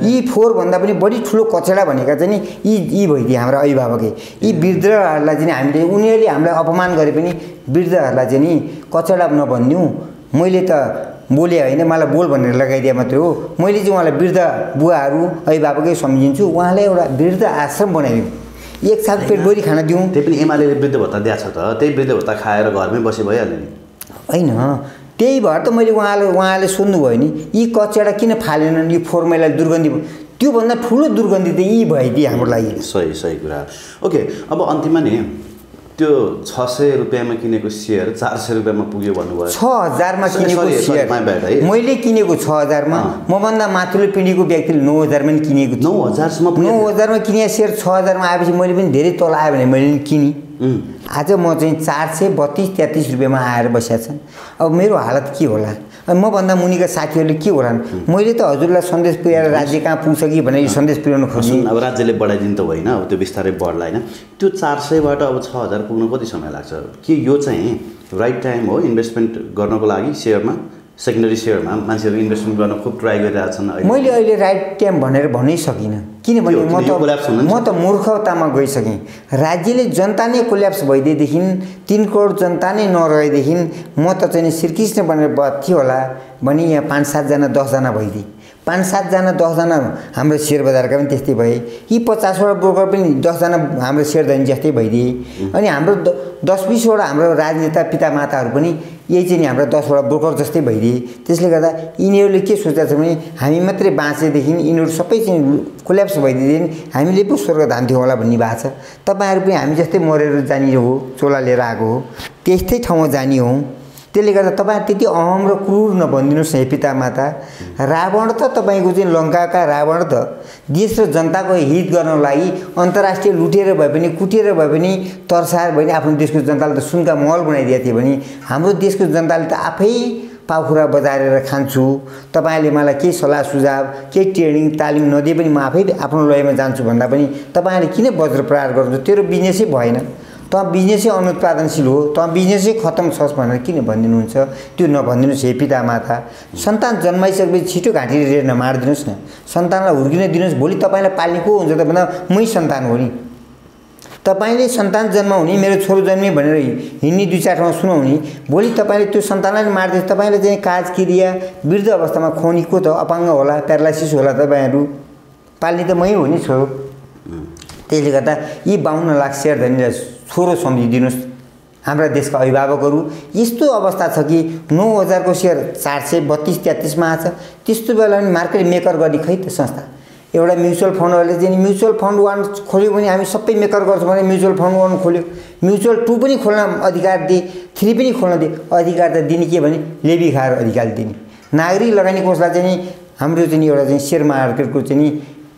यी फोहोरभन्दा पनि बढी ठुलो कचडा भनेका चाहिँ यी भइदिए हाम्रा अभिभावकै। यी वृद्धहरूलाई चाहिँ हामीले उनीहरूले हामीलाई अपमान गरे पनि वृद्धहरूलाई चाहिँ नि कचडा नभनिदिउँ। मैले त बोले होइन, मलाई बोल भनेर लगाइदिए मात्रै हो। मैले चाहिँ उहाँलाई वृद्ध बुवाहरू अभिभावकै सम्झिन्छु। उहाँलाई एउटा वृद्ध आश्रम बनाइदिउँ, 1 साल पेटभरि खाना दिउँ।
त्यही पनि एमाले वृद्ध भत्ता दिएको छ त, त्यही वृद्ध भत्ता खाएर घरमै बसे भइहाल्यो नि।
होइन, त्यही भएर त मैले उहाँले सोध्नुभयो नि यी कचडा किन फालेनन्, यो फोहोर मैला दुर्गन्धी भयो। त्योभन्दा ठुलो दुर्गन्धी त यी भइदिए हाम्रो लागि।
सही कुरा। ओके, अब अन्तिममा नि त्यो 600 रुपैयाँमा किनेको सेयर 400 रुपैयाँमा पुग्यो भन्नुभयो।
6000 मा किनेको सेयर मैले किनेको 6000 मा, मभन्दा माथिल्लो पिँढीको व्यक्तिले 9000 मा किनेको छु। 9000 मा किने सेयर 6000 मा आएपछि मैले पनि धेरै तल आयो भने मैले किने। आज म चाहिँ 432-33 रुपैयाँमा आएर बसेको छु। अब मेरो हालत के होला? मभन्दा मुनिका साथीहरूले के होलान्? मैले त हजुरलाई सन्देश पुर्याएर राज्य कहाँ पुग्छ कि भनेर सन्देश पुर्याउनु खोज्छु।
अब राज्यले बढाइदिनु त होइन, अब त्यो बिस्तारै बढ्ला होइन। त्यो 400बाट अब 6000 पुग्न कति समय लाग्छ? के यो चाहिँ राइट टाइम हो इन्भेस्टमेन्ट गर्नको लागि सेयरमा? सेकेन्डरी सेयरमा मान्छेहरू इन्भेस्टमेन्ट गर्न खुब ट्राई गरिरहेछन्।
मैले अहिले राइट टाइम भनेर भन्नै सकिनँ, किनभने म त मूर्खतामा गइसकेँ। राज्यले जनता नै कोल्याप्स भइदिएदेखि 3 करोड जनता नै नरहेदेखि म त चाहिँ श्रीकृष्ण भनेर थियो होला भने यहाँ 5-7 जना 10 जना भइदिए। 5-7 जना 10 जना हाम्रो सेयर बजारका पनि त्यस्तै भए। यी 50 वटा ब्रोकर पनि 10 जना हाम्रो सेयर धनी जस्तै भइदिए। अनि हाम्रो 10-20 वटा हाम्रो राजनेता पितामाताहरू पनि यही चाहिँ हाम्रो 10 वटा ब्रोकर जस्तै भइदिए। त्यसले गर्दा यिनीहरूले के सोचेको छ भने हामी मात्रै बाँचेदेखि यिनीहरू सबै चाहिँ कोल्याप्स भइदिएदेखि हामीले पो स्वर्ग धान्थ्यौँ होला भन्ने भएको छ। तपाईँहरू पनि हामी जस्तै मरेर जाने हो, चोला लिएर आएको हो, त्यस्तै ठाउँमा जाने हो। त्यसले गर्दा तपाईँ त्यति अहम र क्रूर नभनिदिनुहोस् है पितामाता। रावण त तपाईँको चाहिँ लङ्काका रावण त देश र जनताको हित गर्नको लागि अन्तर्राष्ट्रिय लुटेर भए पनि कुटेर भए पनि तर्साएर भए पनि आफ्नो देशको जनताले त सुनका महल बनाइदिएको थियो भने हाम्रो देशको जनताले त आफै पाखुरा बजारेर खान्छु, तपाईँले मलाई केही सल्लाह सुझाव केही ट्रेनिङ तालिम नदिए पनि म आफै आफ्नो लयमा जान्छु भन्दा पनि तपाईँले किन वज्र प्रहार गर्नुहुन्छ? तेरो बिजनेसै भएन, त बिजनेसै अनुत्पादनशील हो, त बिजनेसै खत्तम छस् भनेर किन भनिदिनुहुन्छ? त्यो नभनिदिनुहोस् हे पितामाता। सन्तान जन्माइसकेपछि छिटो घाँटी रेड नमारिदिनुहोस् न, सन्तानलाई हुर्किन दिनुहोस्। भोलि तपाईँलाई पाल्ने को हुन्छ त भन्दा मै सन्तान हो नि। तपाईँले सन्तान जन्माउने मेरो छोरो जन्मे भनेर हिँड्ने 2-4 ठाउँमा सुनाउने, भोलि तपाईँले त्यो सन्तानलाई मारिदिनुहोस्। तपाईँले चाहिँ काज क्रिया वृद्ध अवस्थामा खुवाउने को त अपाङ्ग होला, प्यारालाइसिस होला, तपाईँहरू पाल्ने त मै हो नि छोरो। त्यसले गर्दा यी 52 लाख सेयर धनीलाई छोरो सम्झिदिनुहोस्। हाम्रा देशका अभिभावकहरू यस्तो अवस्था छ कि 9000 को सेयर 432-33 मा आछ। त्यस्तो बेला पनि मार्केट मेकर गर्ने खै त संस्था। एउटा म्युचुअल फन्डहरूले चाहिँ म्युचुअल फन्ड 1 खोल्यो भने हामी सबै मेकर गर्छौँ भने म्युचुअल फन्ड 1 खोल्यो, म्युचुअल 2 पनि खोल्न अधिकार दिए, 3 पनि खोल्न दिए। अधिकार त दिने के भने लेबी खाएर अधिकार दिने। नागरिक लगानी कोषलाई चाहिँ हाम्रो चाहिँ एउटा चाहिँ सेयर मार्केटको चाहिँ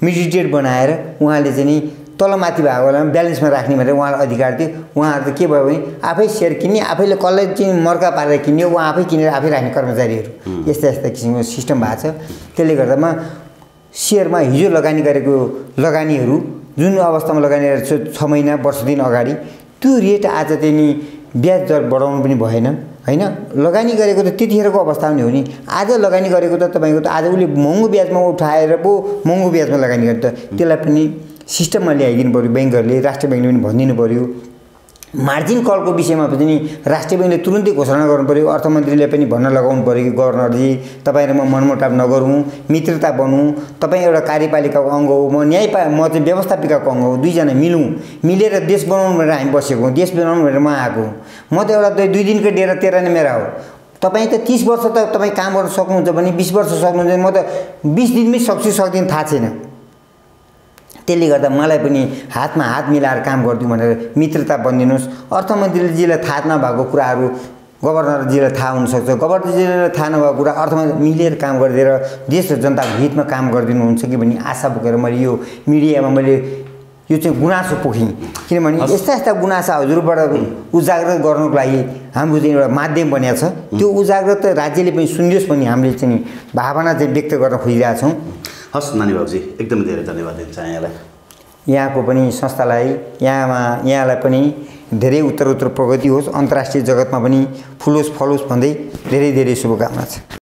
मिडिएटर बनाएर उहाँले चाहिँ तलमाथि भएको बेलामा ब्यालेन्समा राख्ने भनेर उहाँलाई अधिकार दियो। उहाँहरू त के भयो भने आफै सेयर किन्ने, आफैले कसलाई चाहिँ मर्का पारेर किन्ने, उहाँ आफै किनेर आफै राख्ने कर्मचारीहरू, यस्ता यस्ता किसिमको सिस्टम भएको छ। त्यसले गर्दामा सेयरमा हिजो लगानी गरेको लगानीहरू जुन अवस्थामा लगानी गरेको 6 महिना वर्ष दिन अगाडि त्यो रेट आज चाहिँ नि ब्याज दर बढाउनु पनि भएन होइन। लगानी गरेको त त्यतिखेरको अवस्था पनि हो नि। आज लगानी गरेको त तपाईँको त आज उसले महँगो ब्याजमा उठाएर पो महँगो ब्याजमा लगानी गर्छ। त्यसलाई पनि सिस्टममा ल्याइदिनु पऱ्यो। ब्याङ्कहरूले, राष्ट्रिय ब्याङ्कले पनि भनिदिनु पऱ्यो। मार्जिन कलको विषयमा पनि राष्ट्रिय ब्याङ्कले तुरुन्तै घोषणा गर्नु पऱ्यो। अर्थमन्त्रीले पनि भन्न लगाउनु पऱ्यो कि गभर्नरजी तपाईँ र म मनमुटाव नगरौँ, मित्रता बनौँ। तपाईँ एउटा कार्यपालिकाको अङ्ग हो, म म चाहिँ व्यवस्थापिकाको अङ्ग हो। 2 जना मिलौँ, मिलेर देश बनाउनु भनेर हामी बसेको हौँ, देश बनाउनु भनेर म आएको हुँ। म त एउटा 2 दिनको डेरा 13 नै मेरा हो। तपाईँ त 30 वर्ष त तपाईँ काम गर्न सक्नुहुन्छ भने 20 वर्ष सक्नुहुन्छ, म त 20 दिनमै सक्छु सक्दिनँ थाहा छैन। त्यसले गर्दा मलाई पनि हातमा हात मिलाएर काम गरिदिउँ भनेर मित्रता बनिदिनुहोस्। अर्थमन्त्रीजीलाई थाहा नभएको कुराहरू गभर्नरजीलाई थाहा हुनसक्छ, गभर्नरजीलाई थाहा नभएको कुरा अर्थमन्त्री मिलेर काम गरिदिएर देश र जनताको हितमा काम गरिदिनुहुन्छ कि भन्ने आशा बोकेर मैले यो मिडियामा मैले यो चाहिँ गुनासो पोखेँ। किनभने यस्ता यस्ता गुनासा हजुरबाट उजागर गर्नको लागि हाम्रो चाहिँ एउटा माध्यम बनिएको छ। त्यो उजागर त राज्यले पनि सुनियोस् भन्ने हामीले चाहिँ भावना चाहिँ व्यक्त गर्न खोजिरहेका छौँ।
हस् नानी बाबुजी, एकदमै धेरै धन्यवाद दिन्छ यहाँलाई,
यहाँको पनि संस्थालाई, यहाँलाई पनि धेरै उत्तर प्रगति होस्, अन्तर्राष्ट्रिय जगतमा पनि फुलोस् फलोस् भन्दै धेरै धेरै शुभकामना छ।